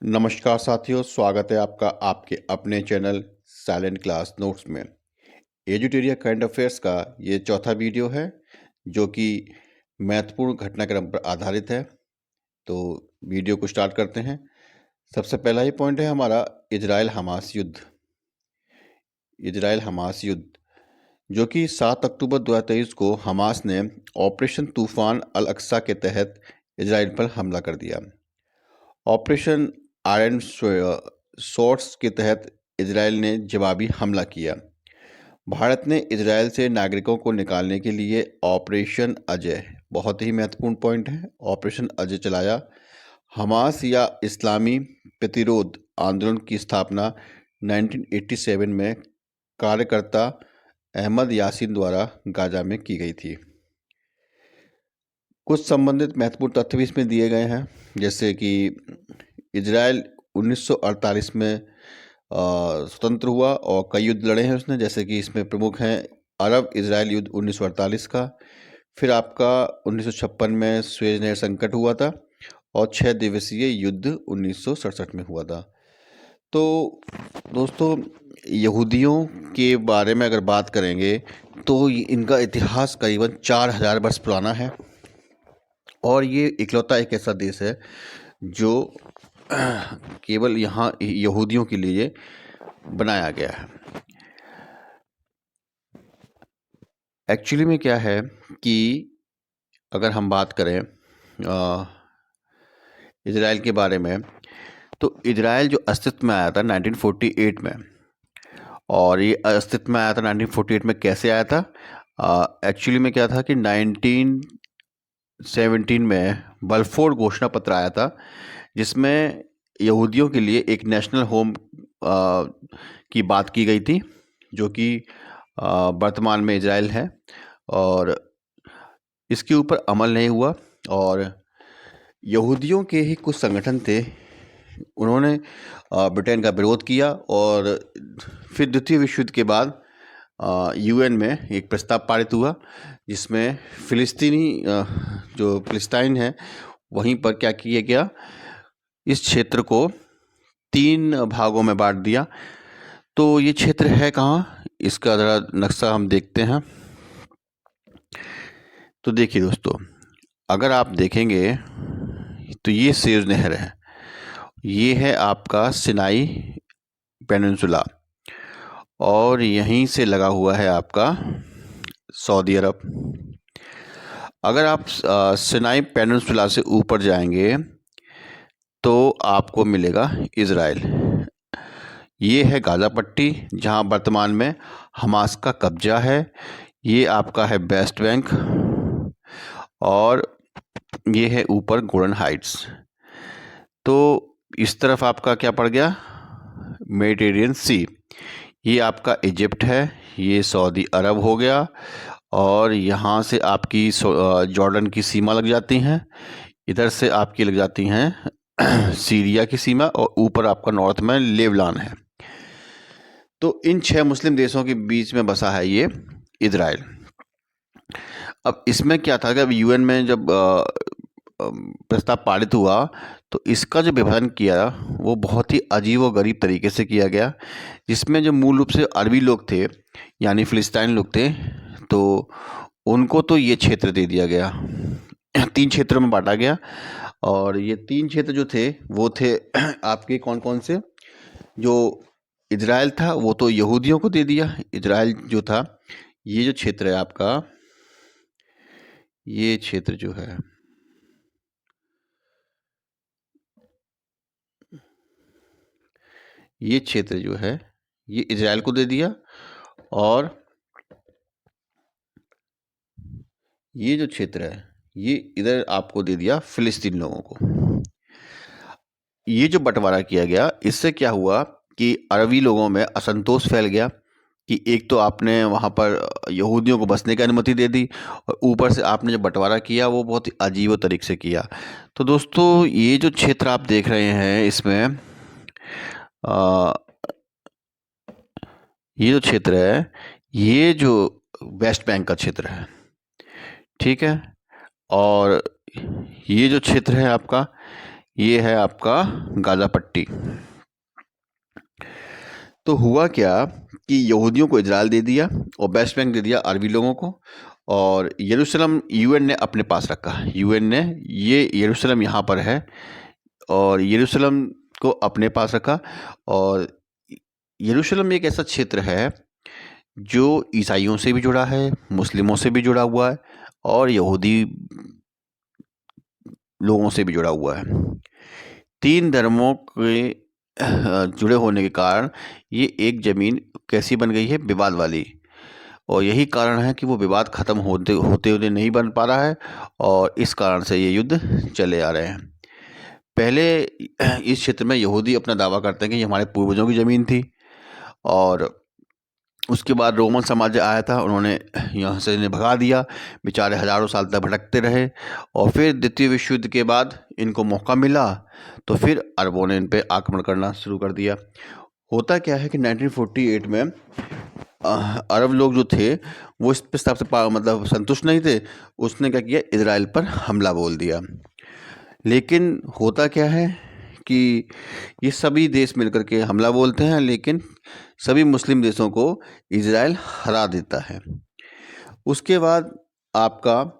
नमस्कार साथियों, स्वागत है आपका आपके अपने चैनल साइलेंट क्लास नोट्स में। एजुटेरिया करंट अफेयर्स का ये चौथा वीडियो है जो कि महत्वपूर्ण घटनाक्रम पर आधारित है। तो वीडियो को स्टार्ट करते हैं। सबसे पहला ही पॉइंट है हमारा इजराइल हमास युद्ध। इजराइल हमास युद्ध जो कि 7 अक्टूबर 2023 को हमास ने ऑपरेशन तूफान अल अक्सा के तहत इजराइल पर हमला कर दिया। ऑपरेशन आयरन स्वॉर्ड्स के तहत इजराइल ने जवाबी हमला किया। भारत ने इजराइल से नागरिकों को निकालने के लिए ऑपरेशन अजय, बहुत ही महत्वपूर्ण पॉइंट है, ऑपरेशन अजय चलाया। हमास या इस्लामी प्रतिरोध आंदोलन की स्थापना 1987 में कार्यकर्ता अहमद यासीन द्वारा गाजा में की गई थी। कुछ संबंधित महत्वपूर्ण तथ्य भी इसमें दिए गए हैं, जैसे कि इजराइल 1948 में स्वतंत्र हुआ और कई युद्ध लड़े हैं उसने, जैसे कि इसमें प्रमुख हैं अरब इजराइल युद्ध 1948 का, फिर आपका 1956 में सुएज नहर संकट हुआ था और 6 दिवसीय युद्ध 1967 में हुआ था। तो दोस्तों, यहूदियों के बारे में अगर बात करेंगे तो इनका इतिहास करीबन 4000 वर्ष पुराना है और ये इकलौता एक ऐसा देश है जो केवल यहाँ यहूदियों के लिए बनाया गया है। एक्चुअली में क्या है कि अगर हम बात करें इजराइल के बारे में, तो इजराइल जो अस्तित्व में आया था 1948 में, और ये अस्तित्व में आया था 1948 में कैसे आया था? एक्चुअली में क्या था कि 1917 में बल्फोर घोषणा पत्र आया था जिसमें यहूदियों के लिए एक नेशनल होम की बात की गई थी, जो कि वर्तमान में इजराइल है, और इसके ऊपर अमल नहीं हुआ। और यहूदियों के ही कुछ संगठन थे, उन्होंने ब्रिटेन का विरोध किया और फिर द्वितीय विश्व युद्ध के बाद यूएन में एक प्रस्ताव पारित हुआ जिसमें फिलिस्तीनी जो फिलिस्तीन है वहीं पर क्या किया गया, इस क्षेत्र को 3 भागों में बांट दिया। तो ये क्षेत्र है कहाँ, इसका ज़रा नक्शा हम देखते हैं। तो देखिए दोस्तों, अगर आप देखेंगे तो ये सुएज नहर है, ये है आपका सिनाई पेनिनसुला, और यहीं से लगा हुआ है आपका सऊदी अरब। अगर आप सिनाई पेनिनसुला से ऊपर जाएंगे तो आपको मिलेगा इजराइल। ये है गाज़ा पट्टी जहां वर्तमान में हमास का कब्जा है। ये आपका है वेस्ट बैंक और ये है ऊपर गोलन हाइट्स। तो इस तरफ आपका क्या पड़ गया, मेडिटेरियन सी। ये आपका इजिप्ट है, ये सऊदी अरब हो गया, और यहाँ से आपकी जॉर्डन की सीमा लग जाती हैं, इधर से आपकी लग जाती हैं सीरिया की सीमा, और ऊपर आपका नॉर्थ में लेबनान है। तो इन 6 मुस्लिम देशों के बीच में बसा है ये इजराइल। अब इसमें क्या था कि अब यूएन में जब प्रस्ताव पारित हुआ तो इसका जो विभाजन किया वो बहुत ही अजीब व गरीब तरीके से किया गया, जिसमें जो मूल रूप से अरबी लोग थे यानी फिलिस्तीन लोग थे, तो उनको तो ये क्षेत्र दे दिया गया, 3 क्षेत्रों में बांटा गया। और ये 3 क्षेत्र जो थे वो थे आपके कौन कौन से, जो इजराइल था वो तो यहूदियों को दे दिया। इजराइल जो था, ये जो क्षेत्र है आपका, ये क्षेत्र जो है, ये क्षेत्र जो है ये इजराइल को दे दिया, और ये जो क्षेत्र है ये इधर आपको दे दिया फिलिस्तीन लोगों को। ये जो बंटवारा किया गया, इससे क्या हुआ कि अरबी लोगों में असंतोष फैल गया कि एक तो आपने वहाँ पर यहूदियों को बसने की अनुमति दे दी और ऊपर से आपने जो बंटवारा किया वो बहुत ही अजीब तरीके से किया। तो दोस्तों, ये जो क्षेत्र आप देख रहे हैं इसमें ये जो क्षेत्र है ये जो वेस्ट बैंक का क्षेत्र है, ठीक है, और ये जो क्षेत्र है आपका, ये है आपका गाज़ा पट्टी। तो हुआ क्या कि यहूदियों को इजराइल दे दिया और वेस्ट बैंक दे दिया अरबी लोगों को, और यरूशलेम यूएन ने अपने पास रखा। यूएन ने ये यरूशलेम यहाँ पर है और यरूशलेम को अपने पास रखा। और यरूशलेम एक ऐसा क्षेत्र है जो ईसाइयों से भी जुड़ा है, मुस्लिमों से भी जुड़ा हुआ है और यहूदी लोगों से भी जुड़ा हुआ है। तीन धर्मों के जुड़े होने के कारण ये एक ज़मीन कैसी बन गई है, विवाद वाली। और यही कारण है कि वो विवाद ख़त्म होते होते नहीं बन पा रहा है और इस कारण से ये युद्ध चले आ रहे हैं। पहले इस क्षेत्र में यहूदी अपना दावा करते हैं कि ये हमारे पूर्वजों की ज़मीन थी, और उसके बाद रोमन साम्राज्य आया था, उन्होंने यहाँ से इन्हें भगा दिया। बेचारे हज़ारों साल तक भटकते रहे और फिर द्वितीय विश्व युद्ध के बाद इनको मौका मिला तो फिर अरबों ने इन पे आक्रमण करना शुरू कर दिया। होता क्या है कि 1948 में अरब लोग जो थे वो इस प्रस्ताव से मतलब संतुष्ट नहीं थे। उसने क्या किया, इजराइल पर हमला बोल दिया। लेकिन होता क्या है कि ये सभी देश मिलकर के हमला बोलते हैं, लेकिन सभी मुस्लिम देशों को इजराइल हरा देता है। उसके बाद आपका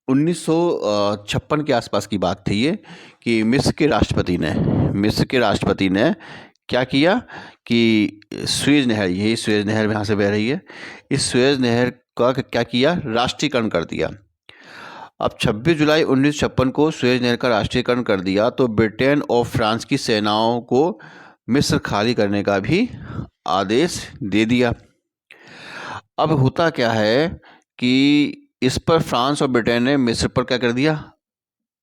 1956 के आसपास की बात थी ये, कि मिस्र के राष्ट्रपति ने क्या किया कि स्वेज नहर, यही स्वेज नहर यहाँ से बह रही है, इस स्वेज नहर का क्या किया, राष्ट्रीयकरण कर दिया। अब 26 जुलाई 1956 को स्वेज नहर का राष्ट्रीयकरण कर दिया तो ब्रिटेन और फ्रांस की सेनाओं को मिस्र खाली करने का भी आदेश दे दिया। अब होता क्या है कि इस पर फ्रांस और ब्रिटेन ने मिस्र पर क्या कर दिया,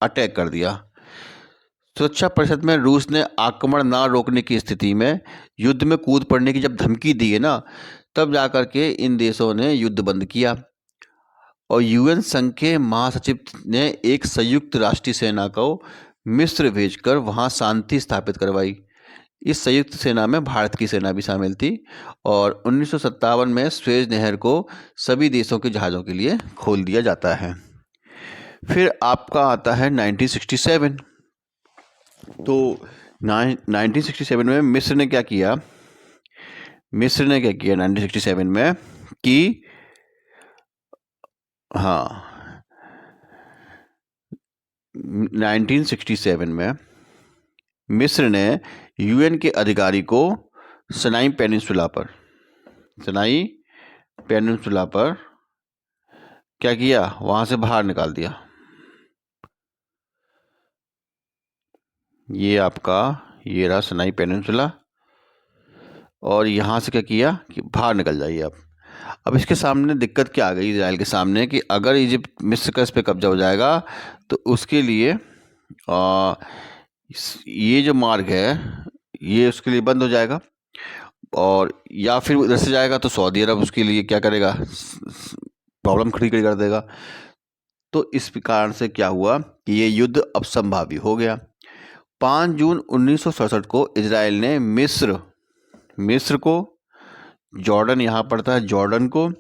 अटैक कर दिया। सुरक्षा परिषद में रूस ने आक्रमण ना रोकने की स्थिति में युद्ध में कूद पड़ने की जब धमकी दी है ना, तब जाकर के इन देशों ने युद्ध बंद किया और यूएन संघ के महासचिव ने एक संयुक्त राष्ट्रीय सेना को मिस्र भेजकर वहां शांति स्थापित करवाई। इस संयुक्त सेना में भारत की सेना भी शामिल थी और 1957 में स्वेज नहर को सभी देशों के जहाज़ों के लिए खोल दिया जाता है। फिर आपका आता है 1967। तो 1967 में मिस्र ने क्या किया 1967 में कि 1967 में मिस्र ने यूएन के अधिकारी को सिनाई पेनिनसुला पर क्या किया, वहां से बाहर निकाल दिया। ये रहा सिनाई पेनिनसुला और यहाँ से क्या किया कि बाहर निकल जाइए आप। अब इसके सामने दिक्कत क्या आ गई इजराइल के सामने कि अगर इजिप्ट मिस्र का इस पर कब्जा हो जाएगा तो उसके लिए ये जो मार्ग है ये उसके लिए बंद हो जाएगा, और या फिर उधर से जाएगा तो सऊदी अरब उसके लिए क्या करेगा, प्रॉब्लम खड़ी कर देगा। तो इस कारण से क्या हुआ कि ये युद्ध अब संभावी हो गया। 5 जून 1967 को इजराइल ने मिस्र को, जॉर्डन यहाँ पड़ता है, जॉर्डन को,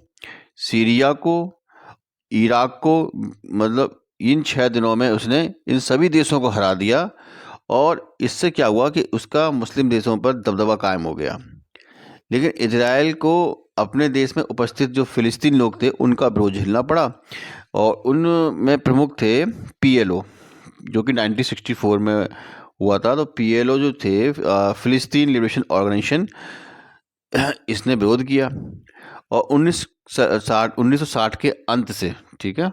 सीरिया को, इराक को, मतलब इन 6 दिनों में उसने इन सभी देशों को हरा दिया। और इससे क्या हुआ कि उसका मुस्लिम देशों पर दबदबा कायम हो गया। लेकिन इजराइल को अपने देश में उपस्थित जो फिलिस्तीन लोग थे उनका विरोध झेलना पड़ा, और उनमें प्रमुख थे पीएलओ, जो कि 1964 में हुआ था। तो पीएलओ जो थे, फिलिस्तीन लिबरेशन ऑर्गेनाइजेशन, इसने विरोध किया और 1960 के अंत से, ठीक है,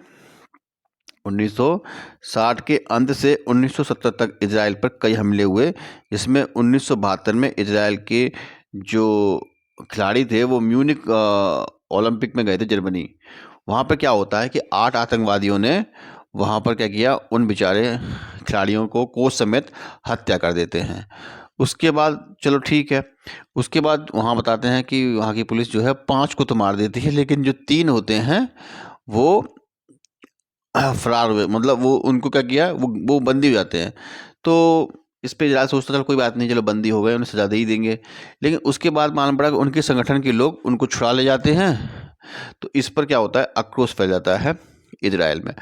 1960 के अंत से 1970 तक इजराइल पर कई हमले हुए, जिसमें 1972 में इजराइल के जो खिलाड़ी थे वो म्यूनिक ओलंपिक में गए थे, जर्मनी। वहाँ पर क्या होता है कि 8 आतंकवादियों ने वहाँ पर क्या किया, उन बेचारे खिलाड़ियों को कोच समेत हत्या कर देते हैं। उसके बाद चलो ठीक है, उसके बाद वहाँ बताते हैं कि वहाँ की पुलिस जो है 5 को तो मार देती है, लेकिन जो 3 होते हैं वो फरार हुए, मतलब वो उनको क्या किया, वो बंदी हो जाते हैं। तो इस पे इजराइल सोचता था कोई बात नहीं, चलो बंदी हो गए, उन्हें सजा दे ही देंगे। लेकिन उसके बाद मालूम पड़ा कि उनके संगठन के लोग उनको छुड़ा ले जाते हैं। तो इस पर क्या होता है, आक्रोश फैल जाता है इजराइल में।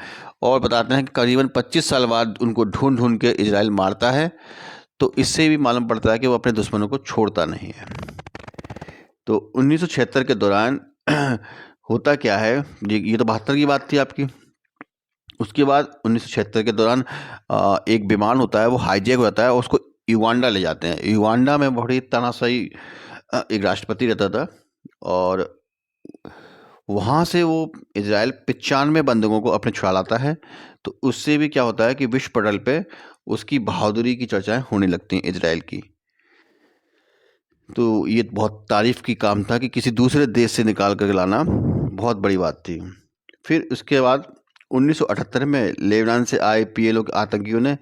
और बताते हैं कि करीबन 25 साल बाद उनको ढूंढ ढूंढ के इजराइल मारता है। तो इससे भी मालूम पड़ता है कि वो अपने दुश्मनों को छोड़ता नहीं है। तो 1976 के दौरान होता क्या है, ये तो 72 की बात थी आपकी। उसके बाद 1976 के दौरान एक विमान होता है, वो हाईजैक हो जाता है और उसको युगांडा ले जाते हैं। युगांडा में बड़ी तानाशाही एक राष्ट्रपति रहता था और वहाँ से वो इजराइल 95 बंधकों को अपने छुड़ा लाता है। तो उससे भी क्या होता है कि विश्व पटल पे उसकी बहादुरी की चर्चाएं होने लगती हैं इजराइल की। तो ये बहुत तारीफ की काम था कि किसी दूसरे देश से निकाल कर लाना बहुत बड़ी बात थी। फिर उसके बाद 1978 में लेबनान से आए पीएलओ के आतंकियों ने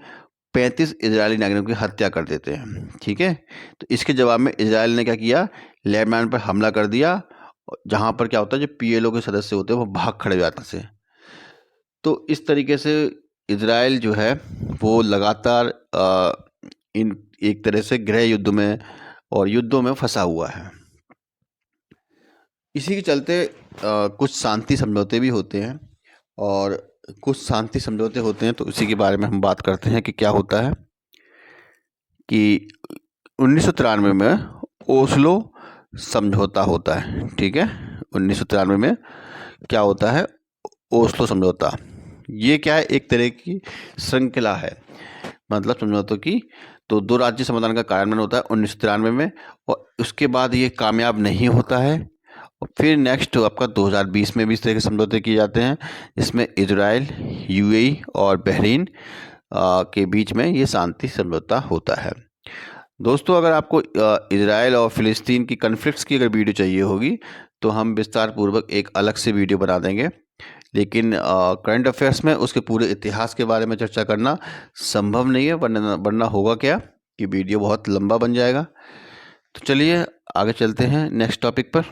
35 इजरायली नागरिकों की हत्या कर देते हैं। ठीक है, तो इसके जवाब में इजराइल ने क्या किया, लेबनान पर हमला कर दिया, जहां पर क्या होता है जो पीएलओ के सदस्य होते हैं वो भाग खड़े हो जाते हैं। तो इस तरीके से इजराइल जो है वो लगातार इन एक तरह से गृह युद्ध में और युद्धों में फंसा हुआ है। इसी के चलते कुछ शांति समझौते भी होते हैं और कुछ शांति समझौते होते हैं, तो उसी के बारे में हम बात करते हैं कि क्या होता है कि 1993 में ओस्लो समझौता होता है। ठीक है, 1993 में क्या होता है, ओस्लो समझौता। ये क्या है, एक तरह की श्रृंखला है, मतलब समझौतों की। तो 2 राज्य समाधान का कार्यान्वयन होता है 1993 में और उसके बाद ये कामयाब नहीं होता है। और फिर नेक्स्ट आपका 2020 में भी इस तरह के समझौते किए जाते हैं, जिसमें इजराइल, यूएई और बहरीन के बीच में ये शांति समझौता होता है। दोस्तों, अगर आपको इजराइल और फ़िलिस्तीन की कन्फ्लिक्ट्स की अगर वीडियो चाहिए होगी तो हम विस्तार पूर्वक एक अलग से वीडियो बना देंगे, लेकिन करंट अफेयर्स में उसके पूरे इतिहास के बारे में चर्चा करना संभव नहीं है, वरना होगा क्या कि वीडियो बहुत लंबा बन जाएगा। तो चलिए आगे चलते हैं नेक्स्ट टॉपिक पर।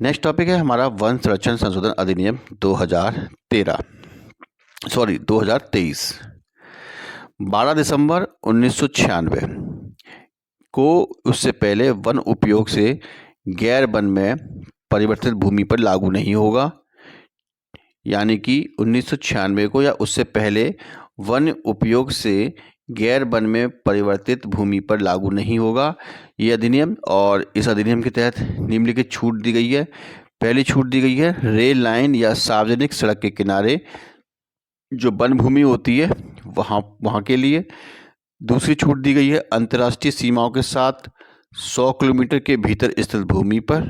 नेक्स्ट टॉपिक है हमारा वन संरक्षण संशोधन अधिनियम 2023। 12 दिसंबर 1996 को उससे पहले वन उपयोग से गैर वन में परिवर्तित भूमि पर लागू नहीं होगा। यानी कि 1996 को या उससे पहले वन उपयोग से गैर वन में परिवर्तित भूमि पर लागू नहीं होगा ये अधिनियम। और इस अधिनियम के तहत निम्नलिखित छूट दी गई है। पहली छूट दी गई है रेल लाइन या सार्वजनिक सड़क के किनारे जो वन भूमि होती है वहाँ के लिए। दूसरी छूट दी गई है अंतर्राष्ट्रीय सीमाओं के साथ 100 किलोमीटर के भीतर स्थित भूमि पर।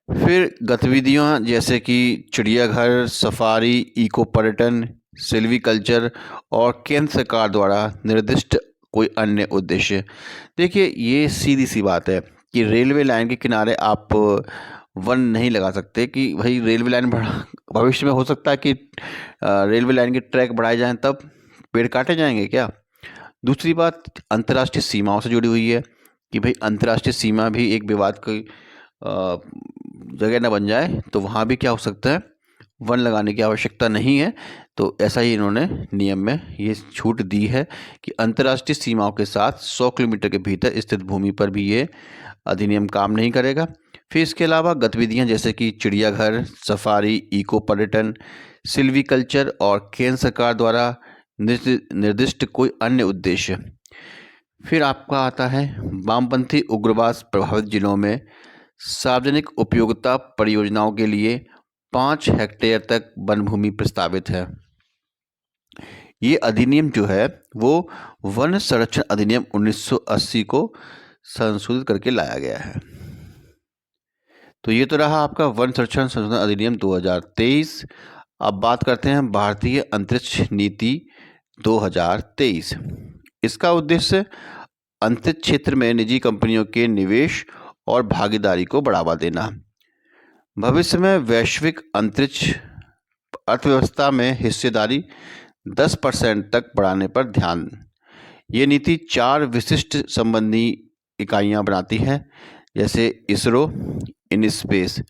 फिर गतिविधियाँ जैसे कि चिड़ियाघर, सफारी, इको पर्यटन, सिल्वीकल्चर और केंद्र सरकार द्वारा निर्दिष्ट कोई अन्य उद्देश्य। देखिए, ये सीधी सी बात है कि रेलवे लाइन के किनारे आप वन नहीं लगा सकते कि भाई रेलवे लाइन भविष्य में हो सकता है कि रेलवे लाइन के ट्रैक बढ़ाए जाएं, तब पेड़ काटे जाएंगे क्या। दूसरी बात अंतर्राष्ट्रीय सीमाओं से जुड़ी हुई है कि भाई अंतर्राष्ट्रीय सीमा भी एक विवाद की जगह न बन जाए, तो वहाँ भी क्या हो सकता है, वन लगाने की आवश्यकता नहीं है। तो ऐसा ही इन्होंने नियम में ये छूट दी है कि अंतर्राष्ट्रीय सीमाओं के साथ 100 किलोमीटर के भीतर स्थित भूमि पर भी ये अधिनियम काम नहीं करेगा। फिर इसके अलावा गतिविधियां जैसे कि चिड़ियाघर, सफारी, इको पर्यटन, सिल्वीकल्चर और केंद्र सरकार द्वारा निर्दिष्ट कोई अन्य उद्देश्य। फिर आपका आता है वामपंथी उग्रवाद प्रभावित जिलों में सार्वजनिक उपयोगिता परियोजनाओं के लिए 5 हेक्टेयर तक वन भूमि प्रस्तावित है। ये अधिनियम जो है वो वन संरक्षण अधिनियम 1980 को संशोधित करके लाया गया है। तो ये तो रहा आपका वन संरक्षण संशोधन अधिनियम 2023। अब बात करते हैं भारतीय अंतरिक्ष नीति 2023। इसका उद्देश्य अंतरिक्ष क्षेत्र में निजी कंपनियों के निवेश और भागीदारी को बढ़ावा देना, भविष्य में वैश्विक अंतरिक्ष अर्थव्यवस्था में हिस्सेदारी 10% तक बढ़ाने पर ध्यान। ये नीति 4 विशिष्ट संबंधी इकाइयां बनाती है, जैसे इसरो, इनस्पेस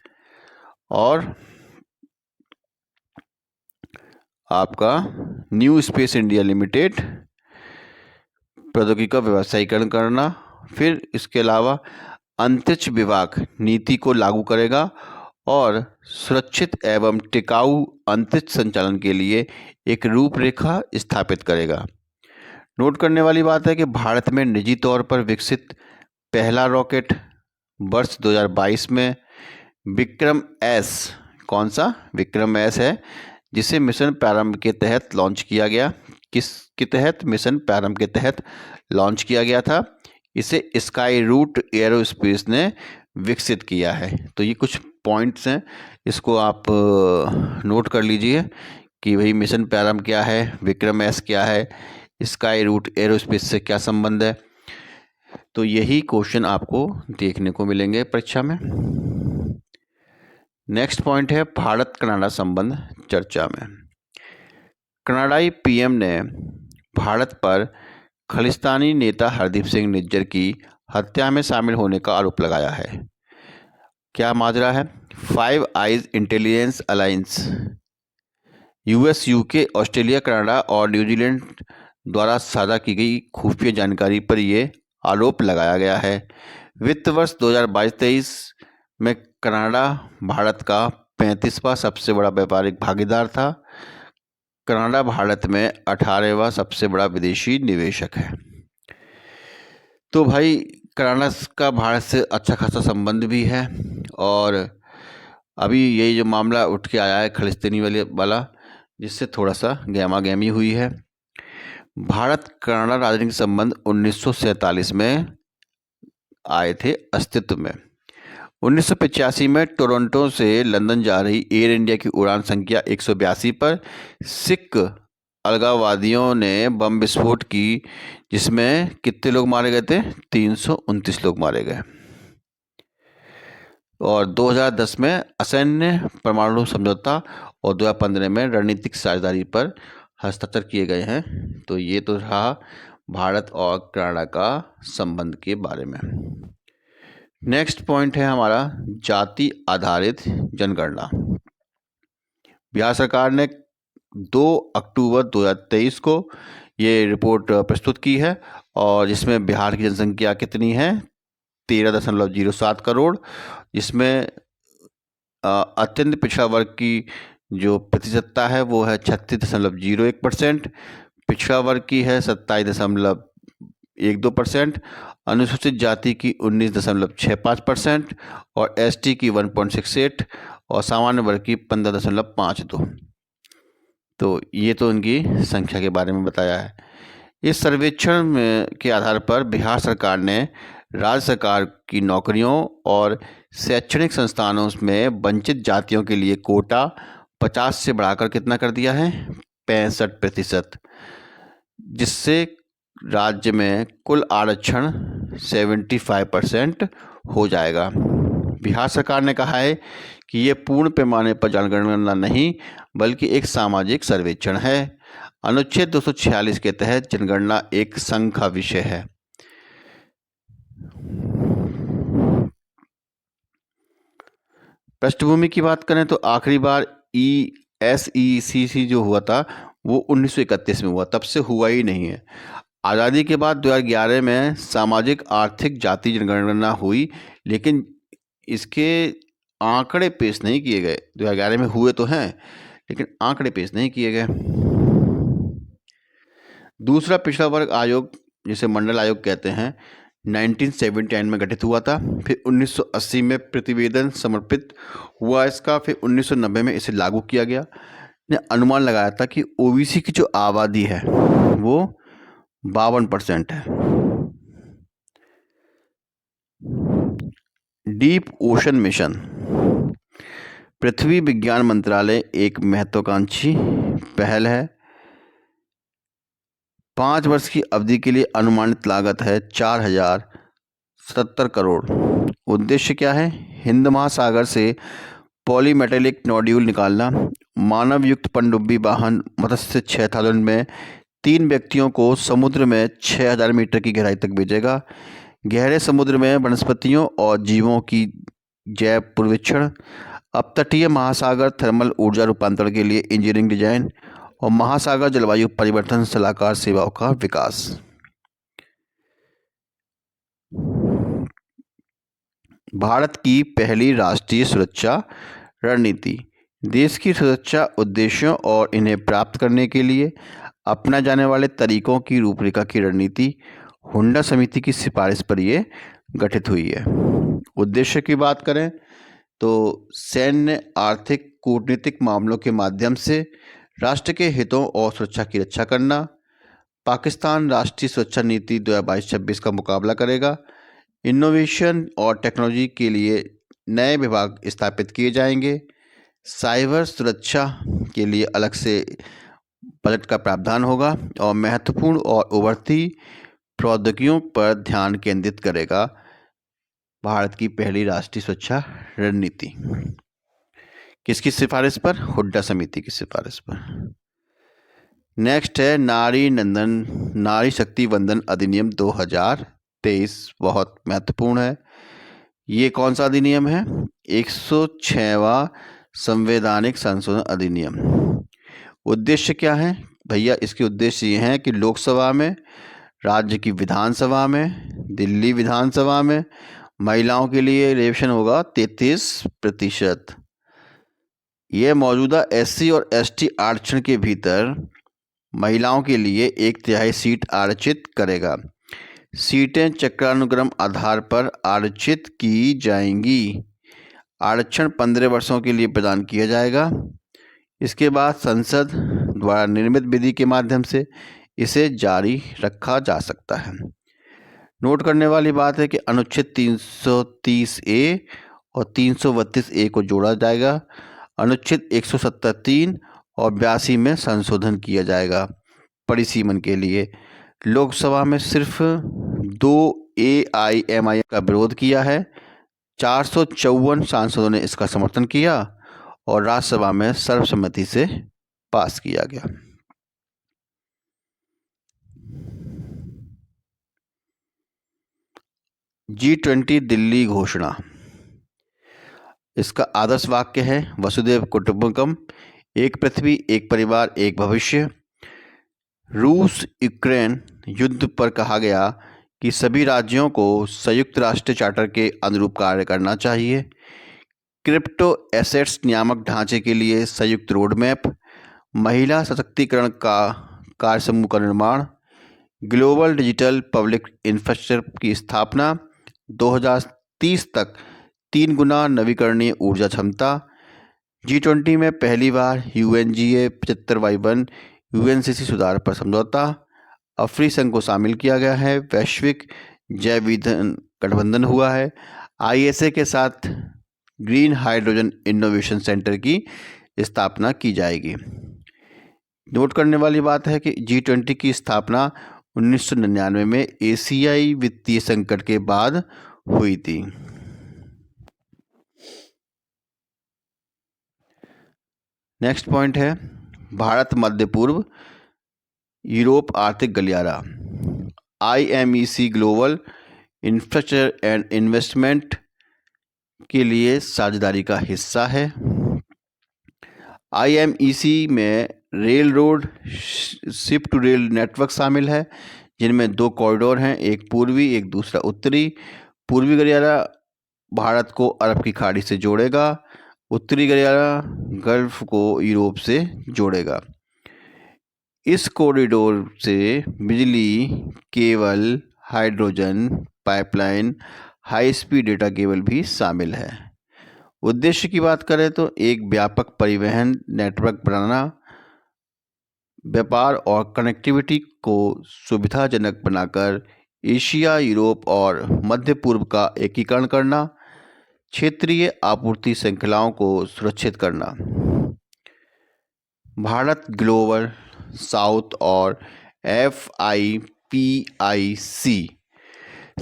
और आपका न्यू स्पेस इंडिया लिमिटेड, प्रौद्योगिकी का व्यवसायीकरण करना। फिर इसके अलावा अंतरिक्ष विभाग नीति को लागू करेगा और सुरक्षित एवं टिकाऊ अंतरिक्ष संचालन के लिए एक रूपरेखा स्थापित करेगा। नोट करने वाली बात है कि भारत में निजी तौर पर विकसित पहला रॉकेट वर्ष 2022 में विक्रम एस, कौन सा विक्रम एस है, जिसे मिशन प्रारंभ के तहत लॉन्च किया गया। किसके तहत? मिशन प्रारंभ के तहत लॉन्च किया गया था। इसे स्काई रूट एरोस्पेस ने विकसित किया है। तो ये कुछ पॉइंट्स हैं, इसको आप नोट कर लीजिए कि भाई मिशन प्रारंभ क्या है, विक्रम एस क्या है, स्काई रूट एरोस्पेस से क्या संबंध है। तो यही क्वेश्चन आपको देखने को मिलेंगे परीक्षा में। नेक्स्ट पॉइंट है भारत कनाडा संबंध चर्चा में। कनाडाई पीएम ने भारत पर खालिस्तानी नेता हरदीप सिंह निज्जर की हत्या में शामिल होने का आरोप लगाया है। क्या माजरा है? Five eyes intelligence alliance, US, UK, Australia, Canada और न्यूजीलैंड द्वारा साझा की गई खुफिया जानकारी पर यह आरोप लगाया गया है। वित्त वर्ष 2022-23 में कनाडा भारत का 35वां सबसे बड़ा व्यापारिक भागीदार था। कनाडा भारत में 18वां सबसे बड़ा विदेशी निवेशक है। तो भाई कनाडा का भारत से अच्छा खासा संबंध भी है, और अभी यही जो मामला उठ के आया है खालिस्तानी वाला, जिससे थोड़ा सा गहमागहमी हुई है। भारत कनाडा राजनीतिक संबंध 1947 में आए थे अस्तित्व में। 1985 में टोरंटो से लंदन जा रही एयर इंडिया की उड़ान संख्या 182 पर सिख अलगाववादियों ने बम विस्फोट की, जिसमें कितने लोग मारे गए थे? 329 लोग मारे गए। और 2010 में असैन्य परमाणु समझौता और 2015 में रणनीतिक साझेदारी पर हस्ताक्षर किए गए हैं। तो ये तो रहा भारत और कनाडा का संबंध के बारे में। नेक्स्ट पॉइंट है हमारा जाति आधारित जनगणना। बिहार सरकार ने 2 अक्टूबर 2023 को ये रिपोर्ट प्रस्तुत की है, और जिसमें बिहार की जनसंख्या कितनी है? 13.07 करोड़, जिसमें अत्यंत पिछड़ा वर्ग की जो प्रतिशतता है वो है 36.01%, पिछड़ा वर्ग की है 27.12%, अनुसूचित जाति की 19.65% और एसटी की 1.68 और सामान्य वर्ग की 15.52। तो ये तो इनकी संख्या के बारे में बताया है। इस सर्वेक्षण में के आधार पर बिहार सरकार ने राज्य सरकार की नौकरियों और शैक्षणिक संस्थानों में वंचित जातियों के लिए कोटा 50 से बढ़ाकर कितना कर दिया है? 65%, जिससे राज्य में कुल आरक्षण 75% हो जाएगा। बिहार सरकार ने कहा है कि ये पूर्ण पैमाने पर जनगणना नहीं बल्कि एक सामाजिक सर्वेक्षण है। अनुच्छेद 246 के तहत जनगणना एक संघ का विषय है। पृष्ठभूमि की बात करें तो आखिरी बार SECC जो हुआ था वो 1931 में हुआ, तब से हुआ ही नहीं है। आज़ादी के बाद 2011 में सामाजिक आर्थिक जाति जनगणना हुई, लेकिन इसके आंकड़े पेश नहीं किए गए। 2011 में हुए तो हैं, लेकिन आंकड़े पेश नहीं किए गए। दूसरा पिछड़ा वर्ग आयोग, जिसे मंडल आयोग कहते हैं, 1979 में गठित हुआ था। फिर 1980 में प्रतिवेदन समर्पित हुआ इसका। फिर 1990 में इसे लागू किया गया। ने अनुमान लगाया था कि ओबीसी की जो आबादी है वो 52% है। डीप ओशन मिशन, पृथ्वी विज्ञान मंत्रालय एक महत्वाकांक्षी पहल है। 5 वर्ष की अवधि के लिए अनुमानित लागत है 4070 करोड़। उद्देश्य क्या है? हिंद महासागर से पॉलीमेटेलिक नोड्यूल निकालना, मानव युक्त पनडुब्बी वाहन मत्स्य 6000 में 3 व्यक्तियों को समुद्र में 6000 मीटर की गहराई तक भेजेगा, गहरे समुद्र में वनस्पतियों और जीवों की जैव पूर्वेक्षण, अपतटीय महासागर थर्मल ऊर्जा रूपांतरण के लिए इंजीनियरिंग डिजाइन और महासागर जलवायु परिवर्तन सलाहकार सेवाओं का विकास। भारत की पहली राष्ट्रीय सुरक्षा रणनीति। देश की सुरक्षा उद्देश्यों और इन्हें प्राप्त करने के लिए अपना जाने वाले तरीकों की रूपरेखा की रणनीति हुंडा समिति की सिफारिश पर यह गठित हुई है। उद्देश्य की बात करें तो सैन्य, आर्थिक, कूटनीतिक मामलों के माध्यम से राष्ट्र के हितों और सुरक्षा की रक्षा करना। पाकिस्तान राष्ट्रीय सुरक्षा नीति 2022-26 का मुकाबला करेगा। इनोवेशन और टेक्नोलॉजी के लिए नए विभाग स्थापित किए जाएंगे। साइबर सुरक्षा के लिए अलग से बजट का प्रावधान होगा और महत्वपूर्ण और उभरती प्रौद्योगिकियों पर ध्यान केंद्रित करेगा भारत की पहली राष्ट्रीय सुरक्षा रणनीति। किसकी सिफारिश पर? हुड्डा समिति की सिफारिश पर। नेक्स्ट है नारी शक्ति वंदन अधिनियम 2023, बहुत महत्वपूर्ण है। ये कौन सा अधिनियम है? 106वां संवैधानिक संशोधन अधिनियम। उद्देश्य क्या है भैया? इसके उद्देश्य ये हैं कि लोकसभा में, राज्य की विधानसभा में, दिल्ली विधानसभा में महिलाओं के लिए रिजर्वेशन होगा 33%। यह मौजूदा SC और ST आरक्षण के भीतर महिलाओं के लिए 1/3 सीट आरक्षित करेगा। सीटें चक्रानुक्रम आधार पर आरक्षित की जाएंगी। आरक्षण 15 वर्षों के लिए प्रदान किया जाएगा। इसके बाद संसद द्वारा निर्मित विधि के माध्यम से इसे जारी रखा जा सकता है। नोट करने वाली बात है कि अनुच्छेद 330A और 332A को जोड़ा जाएगा। अनुच्छेद 170(3) और 82 में संशोधन किया जाएगा परिसीमन के लिए। लोकसभा में सिर्फ 2 AIMIM का विरोध किया है। 454 सांसदों ने इसका समर्थन किया और राज्यसभा में सर्वसम्मति से पास किया गया। G20 दिल्ली घोषणा। इसका आदर्श वाक्य है वसुधैव कुटुंबकम, एक पृथ्वी, एक परिवार, एक भविष्य। रूस यूक्रेन युद्ध पर कहा गया कि सभी राज्यों को संयुक्त राष्ट्र चार्टर के अनुरूप कार्य करना चाहिए। क्रिप्टो एसेट्स नियामक ढांचे के लिए संयुक्त रोड मैप। महिला सशक्तिकरण का कार्य समूह का निर्माण। ग्लोबल डिजिटल पब्लिक इंफ्रास्ट्रक्चर की स्थापना। 2030 तक 3 गुना नवीकरणीय ऊर्जा क्षमता। G20 में पहली बार UNGA 75/1 UNCC सुधार पर समझौता। अफ्रीकी संघ को शामिल किया गया है। वैश्विक जैव ईंधन गठबंधन हुआ है। ISA के साथ ग्रीन हाइड्रोजन इनोवेशन सेंटर की स्थापना की जाएगी। नोट करने वाली बात है कि G20 की स्थापना 1999 में एशियाई वित्तीय संकट के बाद हुई थी। नेक्स्ट पॉइंट है भारत मध्य पूर्व यूरोप आर्थिक गलियारा। IMEC global infrastructure and investment के लिए साझेदारी का हिस्सा है। IMEC में rail road ship to rail network शामिल है, जिनमें 2 कॉरिडोर हैं, एक पूर्वी, एक दूसरा उत्तरी। पूर्वी गलियारा भारत को अरब की खाड़ी से जोड़ेगा। उत्तरी गलियारा गल्फ को यूरोप से जोड़ेगा। इस कॉरिडोर से बिजली cable, hydrogen pipeline, high speed data cable भी शामिल है। उद्देश्य की बात करें तो एक व्यापक परिवहन नेटवर्क बनाना, व्यापार और कनेक्टिविटी को सुविधाजनक बनाकर एशिया, यूरोप और मध्य पूर्व का एकीकरण करना, क्षेत्रीय आपूर्ति श्रृंखलाओं को सुरक्षित करना। भारत ग्लोबल साउथ और FIPIC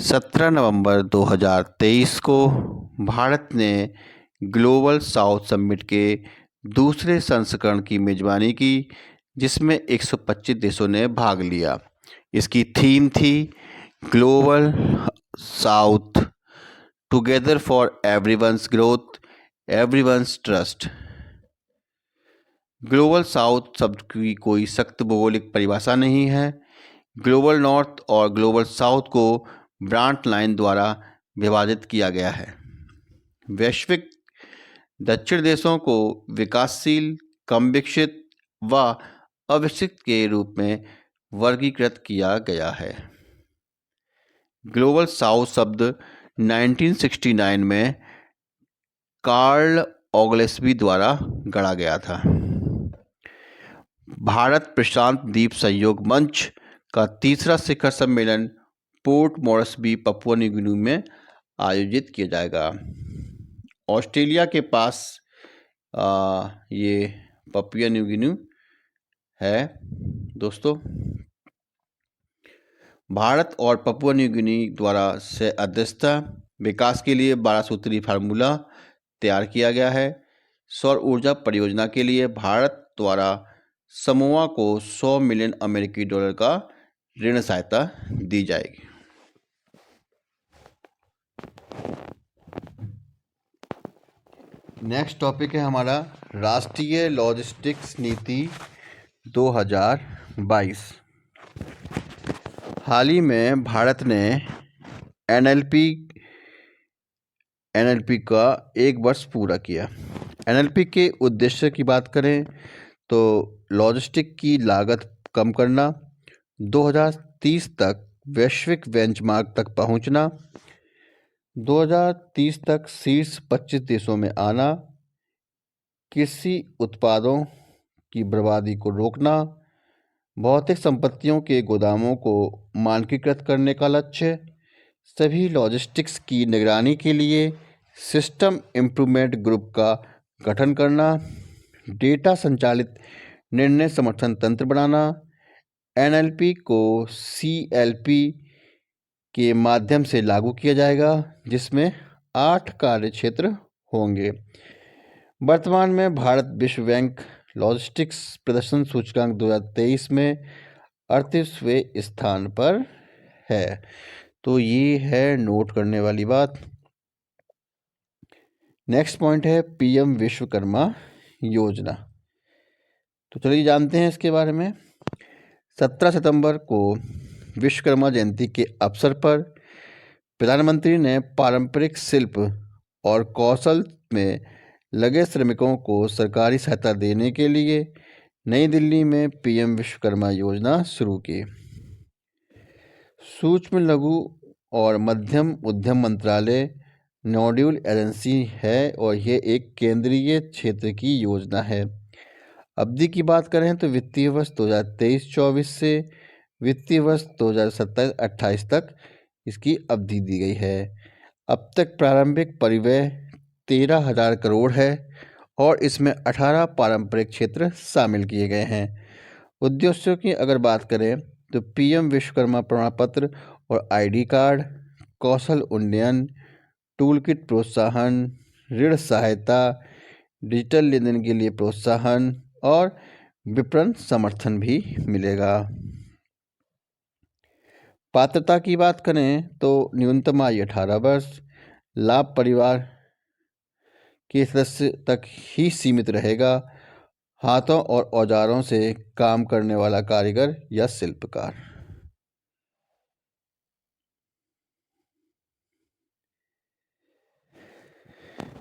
17 नवंबर 2023 को भारत ने ग्लोबल साउथ समिट के दूसरे संस्करण की मेजबानी की, जिसमें 125 देशों ने भाग लिया। इसकी थीम थी global south together for everyone's growth, everyone's trust. Global south शब्द की कोई सख्त भौगोलिक परिभाषा नहीं है। ग्लोबल नॉर्थ और ग्लोबल साउथ को ब्रांड लाइन द्वारा विभाजित किया गया है। वैश्विक दक्षिण देशों को विकासशील, कम विकसित व अविकसित के रूप में वर्गीकृत किया गया है। ग्लोबल साउथ शब्द 1969 में कार्ल ओग्लेस्बी द्वारा गढ़ा गया था। भारत प्रशांत द्वीप सहयोग मंच का तीसरा शिखर सम्मेलन port Moresby, Papua New Guinea में आयोजित किया जाएगा। ऑस्ट्रेलिया के पास ये पपुआ न्यू गिनी है दोस्तों। भारत और पपुआ न्यू गिनी द्वारा से अध्यक्षता विकास के लिए 12 सूत्री फार्मूला तैयार किया गया है। सौर ऊर्जा परियोजना के लिए भारत द्वारा समोआ को $100 मिलियन अमेरिकी डॉलर का ऋण सहायता दी जाएगी। नेक्स्ट टॉपिक है हमारा राष्ट्रीय लॉजिस्टिक्स नीति 2022। हाल ही में भारत ने एनएलपी का 1 वर्ष पूरा किया। एनएलपी के उद्देश्य की बात करें तो लॉजिस्टिक की लागत कम करना, 2030 तक वैश्विक बेंचमार्क तक पहुंचना, 2030 तक शीर्ष 25 देशों में आना, कृषि उत्पादों की बर्बादी को रोकना, भौतिक संपत्तियों के गोदामों को मानकीकृत करने का लक्ष्य, सभी लॉजिस्टिक्स की निगरानी के लिए सिस्टम इम्प्रूवमेंट ग्रुप का गठन करना, डेटा संचालित निर्णय समर्थन तंत्र बनाना, एनएलपी को सीएलपी के माध्यम से लागू किया जाएगा जिसमें 8 कार्य क्षेत्र होंगे। वर्तमान में भारत विश्व बैंक लॉजिस्टिक्स प्रदर्शन सूचकांक 2023 में 38वें स्थान पर है। तो ये है नोट करने वाली बात। नेक्स्ट पॉइंट है पीएम विश्वकर्मा योजना। तो चलिए जानते हैं इसके बारे में। 17 सितंबर को विश्वकर्मा जयंती के अवसर पर प्रधानमंत्री ने पारंपरिक शिल्प और कौशल में लगे श्रमिकों को सरकारी सहायता देने के लिए नई दिल्ली में पीएम विश्वकर्मा योजना शुरू की। सूक्ष्म लघु और मध्यम उद्यम मंत्रालय नोडल एजेंसी है और यह एक केंद्रीय क्षेत्र की योजना है। अवधि की बात करें तो वित्तीय वर्ष 2023-24 से वित्तीय वर्ष 2027-28 तक इसकी अवधि दी गई है। अब तक प्रारंभिक परिव्यय 13,000 करोड़ है और इसमें 18 पारंपरिक क्षेत्र शामिल किए गए हैं। उद्देश्यों की अगर बात करें तो पीएम विश्वकर्मा प्रमाण पत्र और आईडी कार्ड, कौशल उन्नयन, टूलकिट प्रोत्साहन, ऋण सहायता, डिजिटल लेनदेन के लिए प्रोत्साहन और विपणन समर्थन भी मिलेगा। पात्रता की बात करें तो न्यूनतम आयु 18 वर्ष, लाभ परिवार के सदस्य तक ही सीमित रहेगा, हाथों और औजारों से काम करने वाला कारीगर या शिल्पकार।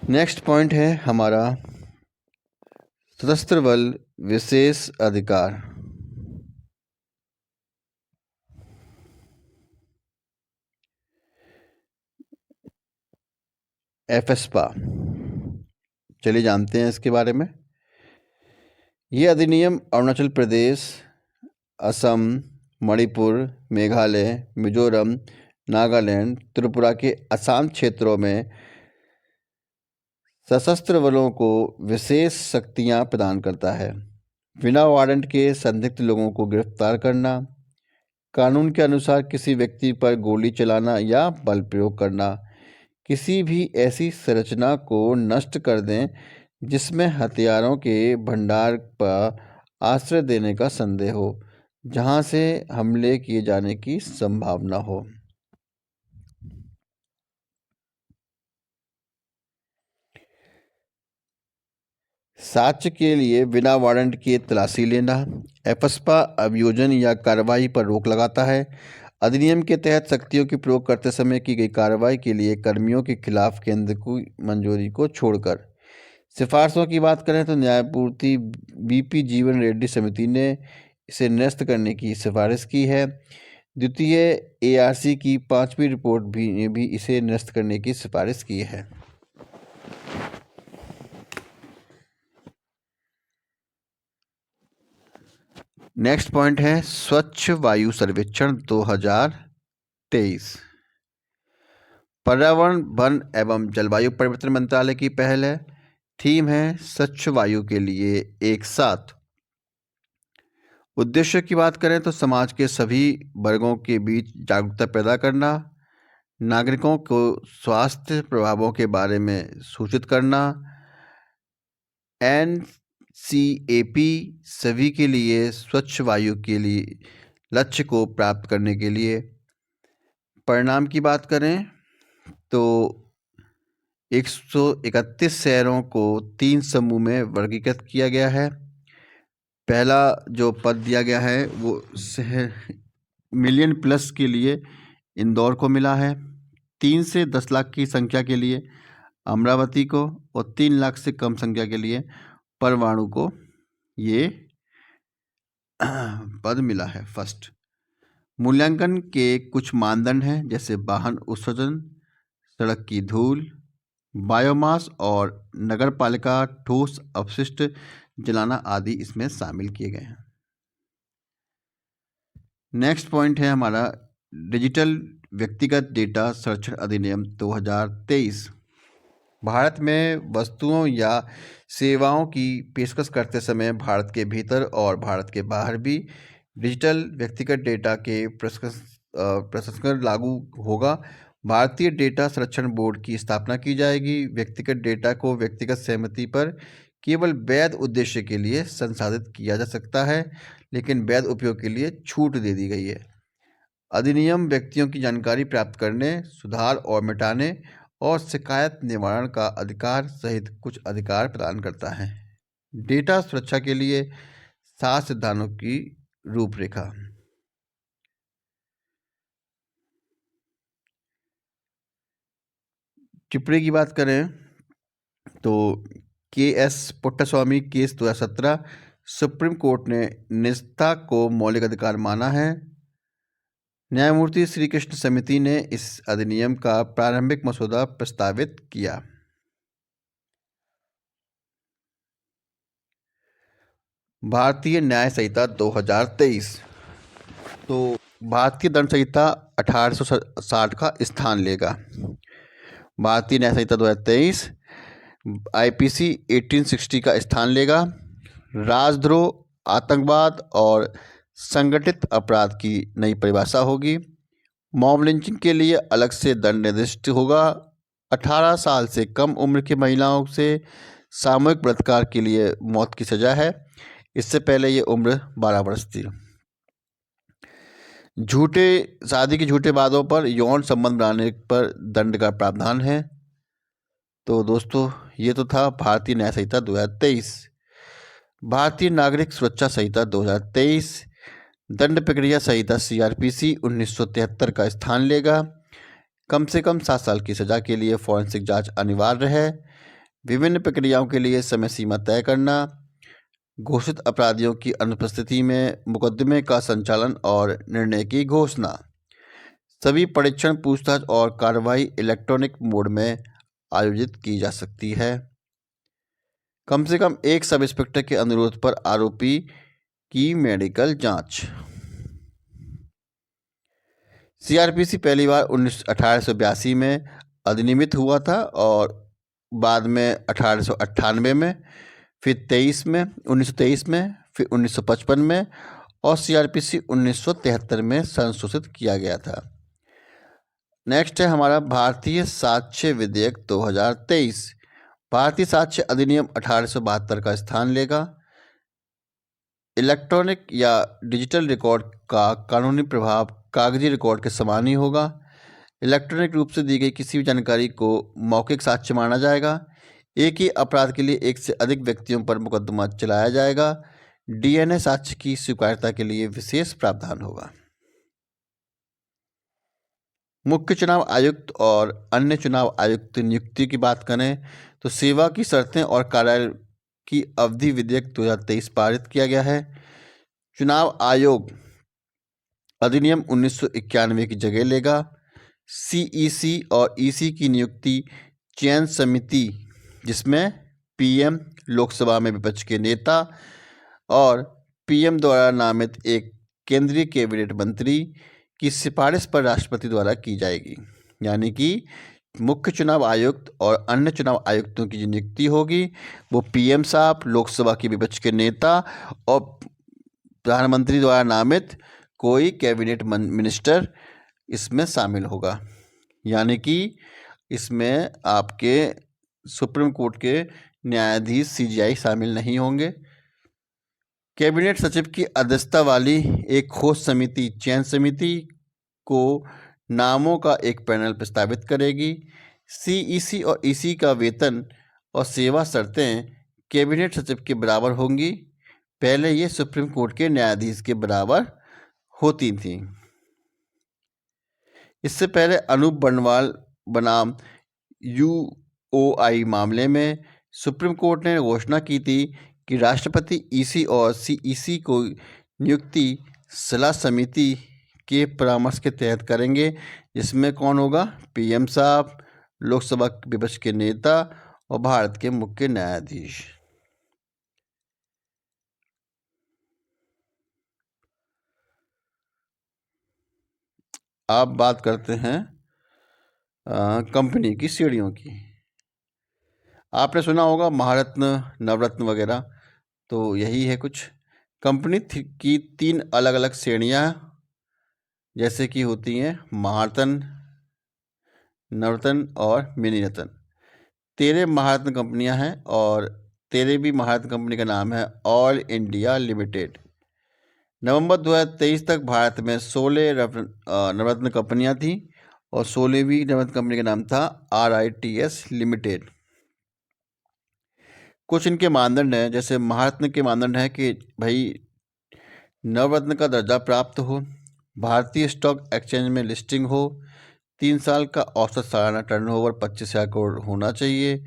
नेक्स्ट पॉइंट है हमारा सशस्त्र बल विशेष अधिकार। एफएसपा। चलिए जानते हैं इसके बारे में। ये अधिनियम अरुणाचल प्रदेश, असम, मणिपुर, मेघालय, मिजोरम, नागालैंड, त्रिपुरा के आसाम क्षेत्रों में सशस्त्र बलों को विशेष शक्तियां प्रदान करता है। बिना वारंट के संदिग्ध लोगों को गिरफ्तार करना, कानून के अनुसार किसी व्यक्ति पर गोली चलाना या बल प्रयोग करना, किसी भी ऐसी संरचना को नष्ट कर दें जिसमें हथियारों के भंडार पर आश्रय देने का संदेह हो, जहां से हमले किए जाने की संभावना हो। साक्ष्य के लिए बिना वारंट के तलाशी लेना। एफएसपा अभियोजन या कार्रवाई पर रोक लगाता है। अधिनियम के तहत शक्तियों की प्रयोग करते समय की गई कार्रवाई के लिए कर्मियों के खिलाफ केंद्र की मंजूरी को छोड़कर सिफारिशों की बात करें तो न्यायमूर्ति बीपी जीवन रेड्डी समिति ने इसे निरस्त करने की सिफारिश की है। द्वितीय एआरसी की 5वीं रिपोर्ट ने भी इसे निरस्त करने की सिफारिश की है। नेक्स्ट पॉइंट है स्वच्छ वायु सर्वेक्षण 2023। पर्यावरण, वन एवं जलवायु परिवर्तन मंत्रालय की पहल है। थीम है स्वच्छ वायु के लिए एक साथ। उद्देश्य की बात करें तो समाज के सभी वर्गों के बीच जागरूकता पैदा करना, नागरिकों को स्वास्थ्य प्रभावों के बारे में सूचित करना, एनसीएपी सभी के लिए स्वच्छ वायु के लिए लक्ष्य को प्राप्त करने के लिए। परिणाम की बात करें तो 131 शहरों को 3 समूह में वर्गीकृत किया गया है। पहला जो पद दिया गया है वो शहर मिलियन प्लस के लिए इंदौर को मिला है, 3 से 10 लाख की संख्या के लिए अमरावती को और 3 लाख से कम संख्या के लिए परमाणु को ये पद मिला है फर्स्ट। मूल्यांकन के कुछ मानदंड हैं जैसे वाहन उत्सर्जन, सड़क की धूल, बायोमास और नगरपालिका ठोस अपशिष्ट जलाना आदि इसमें शामिल किए गए हैं। नेक्स्ट पॉइंट है हमारा डिजिटल व्यक्तिगत डेटा संरक्षण अधिनियम 2023। भारत में वस्तुओं या सेवाओं की पेशकश करते समय भारत के भीतर और भारत के बाहर भी डिजिटल व्यक्तिगत डेटा के प्रसंस्करण लागू होगा। भारतीय डेटा संरक्षण बोर्ड की स्थापना की जाएगी। व्यक्तिगत डेटा को व्यक्तिगत सहमति पर केवल वैध उद्देश्य के लिए संसाधित किया जा सकता है, लेकिन वैध उपयोग के लिए छूट दे दी गई है। अधिनियम व्यक्तियों की जानकारी प्राप्त करने, सुधार और मिटाने और शिकायत निवारण का अधिकार सहित कुछ अधिकार प्रदान करता है। डेटा सुरक्षा के लिए 7 सिद्धांतों की रूपरेखा। टिप्पणी की बात करें तो KS. Puttaswamy case 2017 supreme court ने निजता को मौलिक अधिकार माना है। न्यायमूर्ति श्री कृष्ण समिति ने इस अधिनियम का प्रारंभिक मसौदा प्रस्तावित किया। भारतीय न्याय संहिता 2023। तो भारतीय दंड संहिता 1860 का स्थान लेगा। भारतीय न्याय संहिता 2023 आईपीसी 1860 का स्थान लेगा। राजद्रोह, आतंकवाद और संगठित अपराध की नई परिभाषा होगी। मॉब लिंचिंग के लिए अलग से दंड निर्दिष्ट होगा। 18 साल से कम उम्र की महिलाओं से सामूहिक बलात्कार के लिए मौत की सजा है। इससे पहले ये उम्र 12 वर्ष थी। शादी के झूठे वादों पर यौन संबंध बनाने पर दंड का प्रावधान है। तो दोस्तों ये तो था भारतीय न्याय संहिता 2023। भारतीय नागरिक सुरक्षा संहिता 2023 दंड प्रक्रिया संहिता सीआरपीसी 1973 का स्थान लेगा। कम से कम 7 साल की सजा के लिए फॉरेंसिक जांच अनिवार्य है। विभिन्न प्रक्रियाओं के लिए समय सीमा तय करना, घोषित अपराधियों की अनुपस्थिति में मुकदमे का संचालन और निर्णय की घोषणा। सभी परीक्षण, पूछताछ और कार्रवाई इलेक्ट्रॉनिक मोड में आयोजित की जा सकती है। कम से कम एक सब इंस्पेक्टर के अनुरोध पर आरोपी की मेडिकल जांच। सीआरपीसी पहली बार 1882 में अधिनियमित हुआ था और बाद में 1898 में, फिर 1923 में, फिर 1955 में और सीआरपीसी 1973 में संशोधित किया गया था। नेक्स्ट है हमारा भारतीय साक्ष्य विधेयक 2023। भारतीय साक्ष्य अधिनियम 1872 का स्थान लेगा। इलेक्ट्रॉनिक या डिजिटल रिकॉर्ड का कानूनी प्रभाव कागजी रिकॉर्ड के समान ही होगा। इलेक्ट्रॉनिक रूप से दी गई किसी भी जानकारी को मौखिक साक्ष्य माना जाएगा। एक ही अपराध के लिए एक से अधिक व्यक्तियों पर मुकदमा चलाया जाएगा। डीएनए साक्ष्य की स्वीकार्यता के लिए विशेष प्रावधान होगा। मुख्य चुनाव आयुक्त और अन्य चुनाव आयुक्त नियुक्ति की बात करें तो सेवा की शर्तें और कार्यालय की अवधि विधेयक 2023 पारित किया गया है। चुनाव आयोग अधिनियम 1991 की जगह लेगा। सीईसी और ईसी की नियुक्ति चयन समिति, जिसमें पीएम, लोकसभा में विपक्ष के नेता और पीएम द्वारा नामित एक केंद्रीय कैबिनेट मंत्री की सिफारिश पर राष्ट्रपति द्वारा की जाएगी। यानी कि मुख्य चुनाव आयुक्त और अन्य चुनाव आयुक्तों की जो नियुक्ति होगी वो पीएम साहब, लोकसभा के विपक्ष के नेता और प्रधानमंत्री द्वारा नामित कोई कैबिनेट मिनिस्टर इसमें शामिल होगा। यानी कि इसमें आपके सुप्रीम कोर्ट के न्यायाधीश सीजेआई शामिल नहीं होंगे। कैबिनेट सचिव की अध्यक्षता वाली एक खोज समिति चयन समिति को नामों का एक पैनल प्रस्तावित करेगी। सीईसी और ईसी का वेतन और सेवा शर्तें कैबिनेट सचिव के बराबर होंगी। पहले ये सुप्रीम कोर्ट के न्यायाधीश के बराबर होती थी। इससे पहले अनूप बनवाल बनाम यूओआई मामले में सुप्रीम कोर्ट ने घोषणा की थी कि राष्ट्रपति ईसी और सीईसी को नियुक्ति सलाह समिति के परामर्श के तहत करेंगे, जिसमें कौन होगा? पीएम साहब, लोकसभा विपक्ष के नेता और भारत के मुख्य न्यायाधीश। आप बात करते हैं कंपनी की श्रेणियों की। आपने सुना होगा महारत्न, नवरत्न वगैरह, तो यही है कुछ। कंपनी की 3 अलग अलग श्रेणियां जैसे कि होती हैं महारत्न, नवरत्न और मिनी रत्न। 13 महारत्न कंपनियां हैं और 13वीं महारत्न कंपनी का नाम है ऑल इंडिया लिमिटेड। नवंबर 2023 तक भारत में 16 नवरत्न कंपनियां थीं और 16वीं नवरत्न कंपनी का नाम था RITS लिमिटेड। कुछ इनके मानदंड हैं, जैसे महारत्न के मानदंड है कि भाई नवरत्न का दर्जा प्राप्त हो, भारतीय स्टॉक एक्सचेंज में लिस्टिंग हो, 3 साल का औसत सालाना टर्नओवर 25,000 करोड़ होना चाहिए,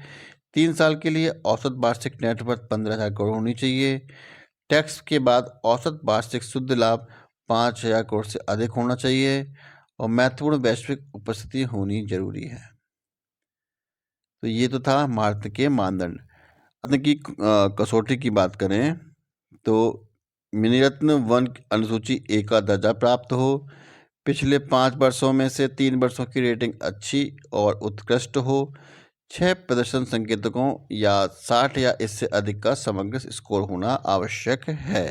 3 साल के लिए औसत वार्षिक नेटवर्थ 15,000 करोड़ होनी चाहिए, टैक्स के बाद औसत वार्षिक शुद्ध लाभ 5,000 करोड़ से अधिक होना चाहिए और महत्वपूर्ण वैश्विक उपस्थिति होनी जरूरी है। तो ये तो था महारत्न के मानदंड। रत्न की कसौटी की बात करें तो मिनीरत्न 1 अनुसूची ए का दर्जा प्राप्त हो, पिछले 5 वर्षों में से 3 वर्षों की रेटिंग अच्छी और उत्कृष्ट हो, 6 प्रदर्शन संकेतकों या 60 या इससे अधिक का समग्र स्कोर होना आवश्यक है,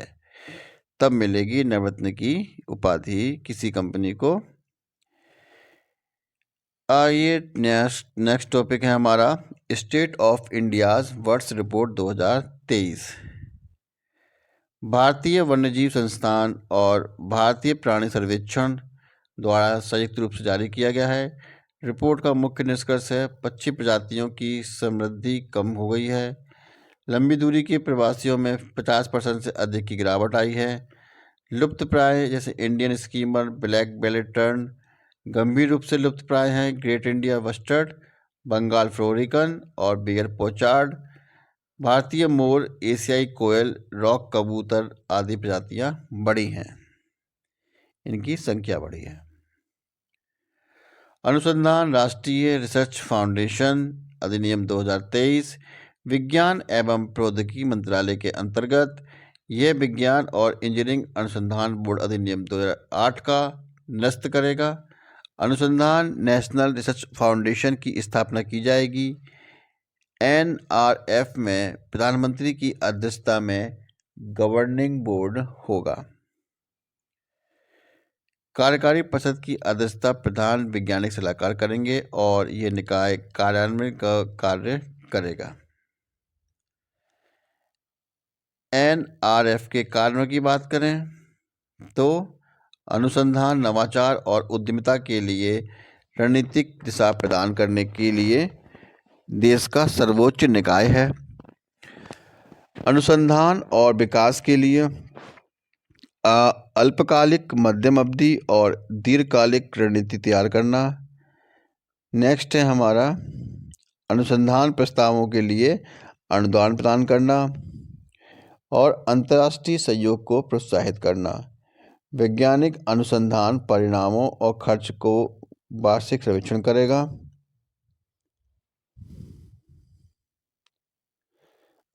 तब मिलेगी नवरत्न की उपाधि किसी कंपनी को। आइए नेक्स्ट टॉपिक है हमारा स्टेट ऑफ इंडियाज वर्ष रिपोर्ट 2023। भारतीय वन्यजीव संस्थान और भारतीय प्राणी सर्वेक्षण द्वारा संयुक्त रूप से जारी किया गया है। रिपोर्ट का मुख्य निष्कर्ष है पक्षी प्रजातियों की समृद्धि कम हो गई है, लंबी दूरी के प्रवासियों में 50% से अधिक की गिरावट आई है, लुप्त प्राय जैसे Indian skimmer, black bellied tern गंभीर रूप से लुप्त प्राय हैं, great India bustard, Bengal florican और बियर पोचार्ड, भारतीय मोर, एशियाई कोयल, रॉक कबूतर आदि प्रजातियां बढ़ी हैं, इनकी संख्या बढ़ी है। अनुसंधान राष्ट्रीय रिसर्च फाउंडेशन अधिनियम 2023 विज्ञान एवं प्रौद्योगिकी मंत्रालय के अंतर्गत यह विज्ञान और इंजीनियरिंग अनुसंधान बोर्ड अधिनियम 2008 का निरस्त करेगा। अनुसंधान नेशनल रिसर्च फाउंडेशन की स्थापना की जाएगी। NRF में प्रधानमंत्री की अध्यक्षता में गवर्निंग बोर्ड होगा। कार्यकारी परिषद की अध्यक्षता प्रधान वैज्ञानिक सलाहकार करेंगे और यह निकाय कार्यान्वयन का कार्य करेगा। NRF के कारणों की बात करें तो अनुसंधान, नवाचार और उद्यमिता के लिए रणनीतिक दिशा प्रदान करने के लिए देश का सर्वोच्च निकाय है। अनुसंधान और विकास के लिए अल्पकालिक, मध्यम अवधि और दीर्घकालिक रणनीति तैयार करना। नेक्स्ट है हमारा अनुसंधान प्रस्तावों के लिए अनुदान प्रदान करना और अंतर्राष्ट्रीय सहयोग को प्रोत्साहित करना। वैज्ञानिक अनुसंधान परिणामों और खर्च को वार्षिक सर्वेक्षण करेगा।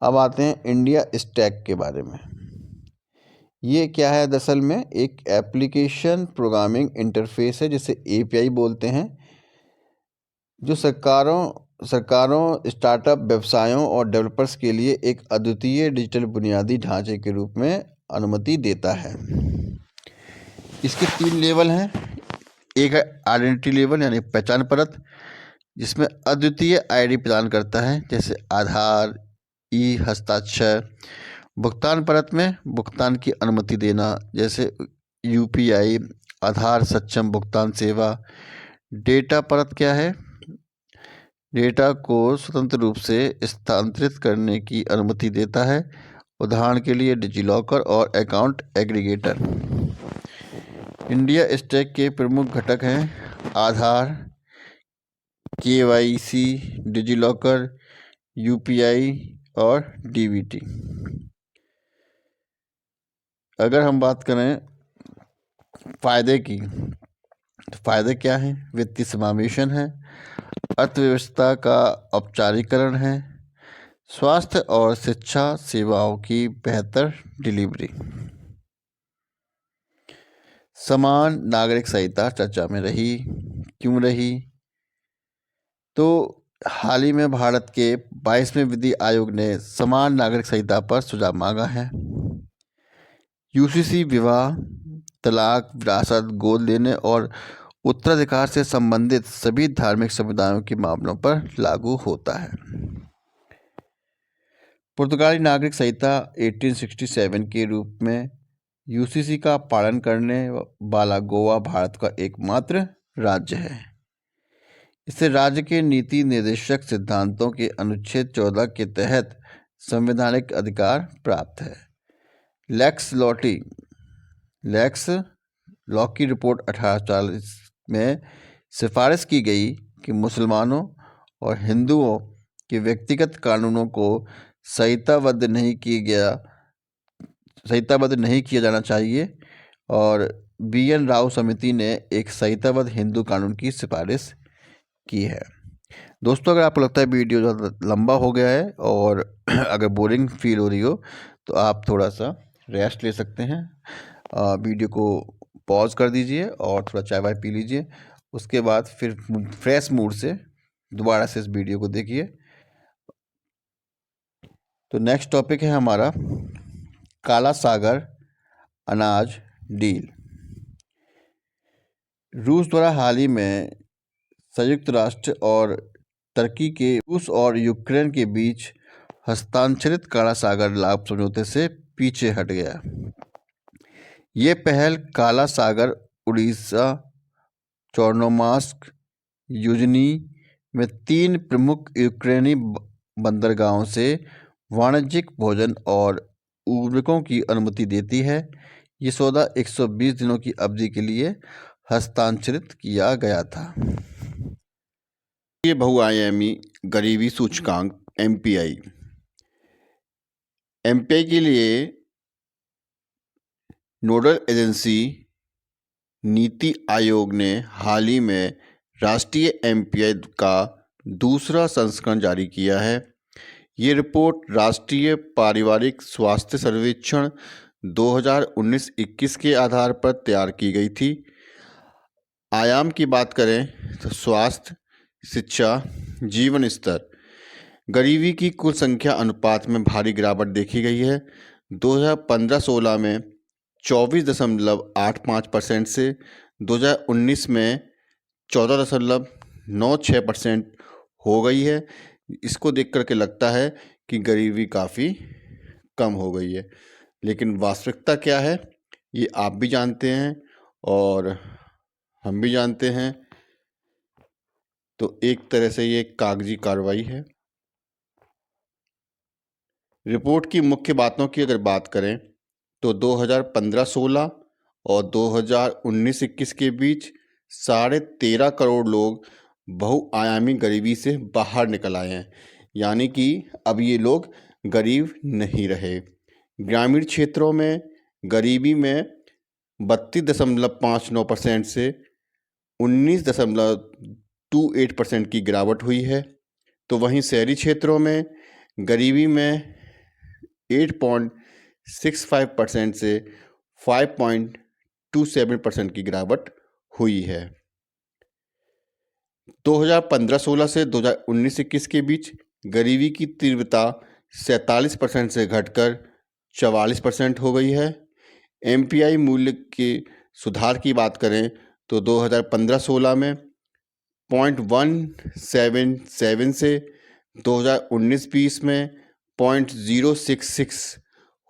अब आते हैं इंडिया स्टैक के बारे में। ये क्या है? दरअसल में एक एप्लीकेशन प्रोग्रामिंग इंटरफेस है जिसे API बोलते हैं, जो सरकारों, स्टार्टअप, व्यवसायों और डेवलपर्स के लिए एक अद्वितीय डिजिटल बुनियादी ढांचे के रूप में अनुमति देता है। इसके 3 लेवल हैं। एक है आइडेंटिटी लेवल यानी पहचान परत, जिसमें अद्वितीय ID प्रदान करता है जैसे आधार, हस्ताक्षर। भुगतान परत में भुगतान की अनुमति देना जैसे UPI, आधार सक्षम भुगतान सेवा। डेटा परत क्या है? डेटा को स्वतंत्र रूप से स्थानांतरित करने की अनुमति देता है, उदाहरण के लिए डिजिलॉकर और अकाउंट एग्रीगेटर। इंडिया स्टैक के प्रमुख घटक हैं आधार, KYC, डिजिलॉकर, UPI और DBT। अगर हम बात करें फायदे की, तो फायदे क्या हैं? वित्तीय समावेशन है, अर्थव्यवस्था का औपचारिकरण है, स्वास्थ्य और शिक्षा सेवाओं की बेहतर डिलीवरी। समान नागरिक संहिता चर्चा में रही। क्यों रही? तो हाल ही में भारत के 22वें विधि आयोग ने समान नागरिक संहिता पर सुझाव मांगा है। UCC विवाह, तलाक, विरासत, गोद लेने और उत्तराधिकार से संबंधित सभी धार्मिक समुदायों के मामलों पर लागू होता है। पुर्तगाली नागरिक संहिता 1867 के रूप में UCC का पालन करने वाला गोवा भारत का एकमात्र राज्य है। इसे राज्य के नीति निर्देशक सिद्धांतों के अनुच्छेद 14 के तहत संवैधानिक अधिकार प्राप्त है। लेक्स लॉ की रिपोर्ट 1840 में सिफारिश की गई कि मुसलमानों और हिंदुओं के व्यक्तिगत कानूनों को संहिताबद्ध नहीं किया जाना चाहिए और BN राव समिति ने एक संहिताबद्ध हिंदू कानून की सिफारिश की है। दोस्तों, अगर आपको लगता है वीडियो ज़्यादा लंबा हो गया है और अगर बोरिंग फील हो रही हो तो आप थोड़ा सा रेस्ट ले सकते हैं। वीडियो को पॉज कर दीजिए और थोड़ा चाय वाय पी लीजिए। उसके बाद फिर फ्रेश मूड से दोबारा से इस वीडियो को देखिए। तो नेक्स्ट टॉपिक है हमारा काला सागर अनाज डील। रूस द्वारा हाल ही में संयुक्त राष्ट्र और तुर्की के रूस और यूक्रेन के बीच हस्ताक्षरित काला सागर लाभ समझौते से पीछे हट गया। ये पहल काला सागर, उड़ीसा, चोर्नोमार्स्क, यूजनी में 3 प्रमुख यूक्रेनी बंदरगाहों से वाणिज्यिक भोजन और उर्वरकों की अनुमति देती है। ये सौदा 120 दिनों की अवधि के लिए हस्ताक्षरित किया गया था। ये बहुआयामी गरीबी सूचकांक MPI के लिए नोडल एजेंसी नीति आयोग ने हाल ही में राष्ट्रीय MPI का दूसरा संस्करण जारी किया है। ये रिपोर्ट राष्ट्रीय पारिवारिक स्वास्थ्य सर्वेक्षण 2019-21 के आधार पर तैयार की गई थी। आयाम की बात करें तो स्वास्थ्य, शिक्षा, जीवन स्तर, गरीबी की कुल संख्या अनुपात में भारी गिरावट देखी गई है। 2015-16 में 24.85% से 2019 में 14.96% हो गई है। इसको देख करके लगता है कि गरीबी काफ़ी कम हो गई है, लेकिन वास्तविकता क्या है ये आप भी जानते हैं और हम भी जानते हैं। तो एक तरह से ये कागजी कार्रवाई है। रिपोर्ट की मुख्य बातों की अगर बात करें तो 2015-16 और 2019-21 के बीच 13.5 करोड़ लोग बहुआयामी गरीबी से बाहर निकल आए हैं, यानी कि अब ये लोग गरीब नहीं रहे। ग्रामीण क्षेत्रों में गरीबी में 32.59% से 19.28% की गिरावट हुई है। तो वहीं शहरी क्षेत्रों में गरीबी में 8.65% से 5.27% की गिरावट हुई है। 2015-16 से 2019-21 के बीच गरीबी की तीव्रता 47% से घटकर 44% हो गई है। एमपीआई मूल्य के सुधार की बात करें तो 2015-16 में 0.177 से 2019-20 में 0.066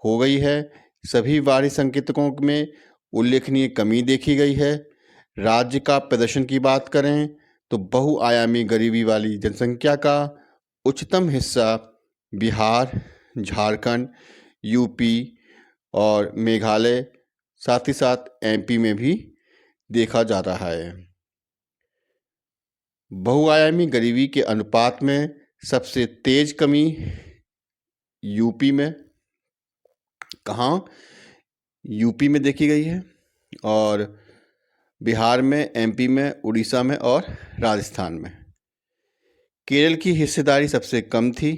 हो गई है। सभी बाहरी संकेतकों में उल्लेखनीय कमी देखी गई है। राज्य का प्रदर्शन की बात करें तो बहुआयामी गरीबी वाली जनसंख्या का उच्चतम हिस्सा बिहार, झारखंड, यूपी और मेघालय, साथ ही साथ एमपी में भी देखा जा रहा है। बहुआयामी गरीबी के अनुपात में सबसे तेज कमी यूपी में, कहाँ? यूपी में देखी गई है, और बिहार में, एमपी में, उड़ीसा में और राजस्थान में। केरल की हिस्सेदारी सबसे कम थी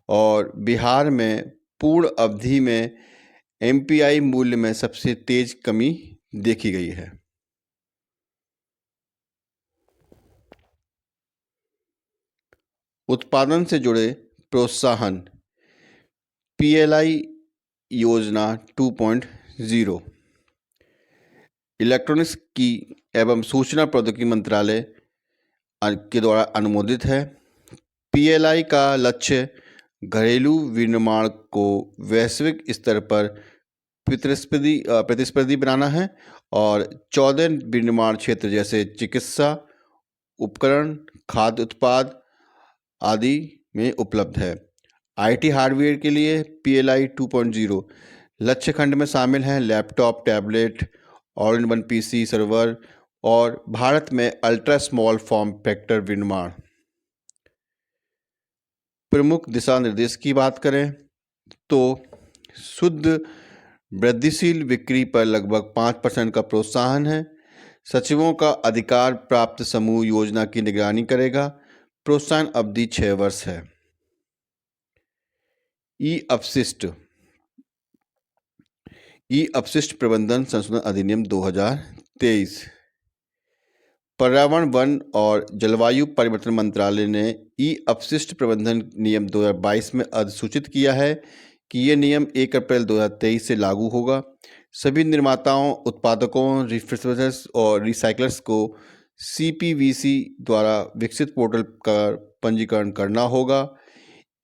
और बिहार में पूर्ण अवधि में एमपीआई मूल्य में सबसे तेज कमी देखी गई है। उत्पादन से जुड़े प्रोत्साहन पीएलआई योजना 2.0 इलेक्ट्रॉनिक्स की एवं सूचना प्रौद्योगिकी मंत्रालय के द्वारा अनुमोदित है। पीएलआई का लक्ष्य घरेलू विनिर्माण को वैश्विक स्तर पर प्रतिस्पर्धी बनाना है और 14 विनिर्माण क्षेत्र जैसे चिकित्सा उपकरण, खाद्य उत्पाद आदि में उपलब्ध है। आईटी हार्डवेयर के लिए पीएलआई 2.0 लक्ष्य खंड में शामिल हैं laptop, tablet, all in one PC, server और भारत में अल्ट्रा स्मॉल फॉर्म फैक्टर विनिर्माण। प्रमुख दिशा निर्देश की बात करें तो शुद्ध वृद्धिशील बिक्री पर लगभग 5% का प्रोत्साहन है। सचिवों का अधिकार प्राप्त समूह योजना की निगरानी करेगा। प्रोत्साहन अवधि 6 वर्ष है। ई अपशिष्ट प्रबंधन संशोधन अधिनियम 2023। पर्यावरण, वन और जलवायु परिवर्तन मंत्रालय ने ई अपशिष्ट प्रबंधन नियम 2022 में अधिसूचित किया है कि ये नियम 1 अप्रैल 2023 से लागू होगा। सभी निर्माताओं, उत्पादकों, रिफ्रिजरेटर्स और रिसाइकलर्स को सीपीवीसी द्वारा विकसित पोर्टल का पंजीकरण करना होगा।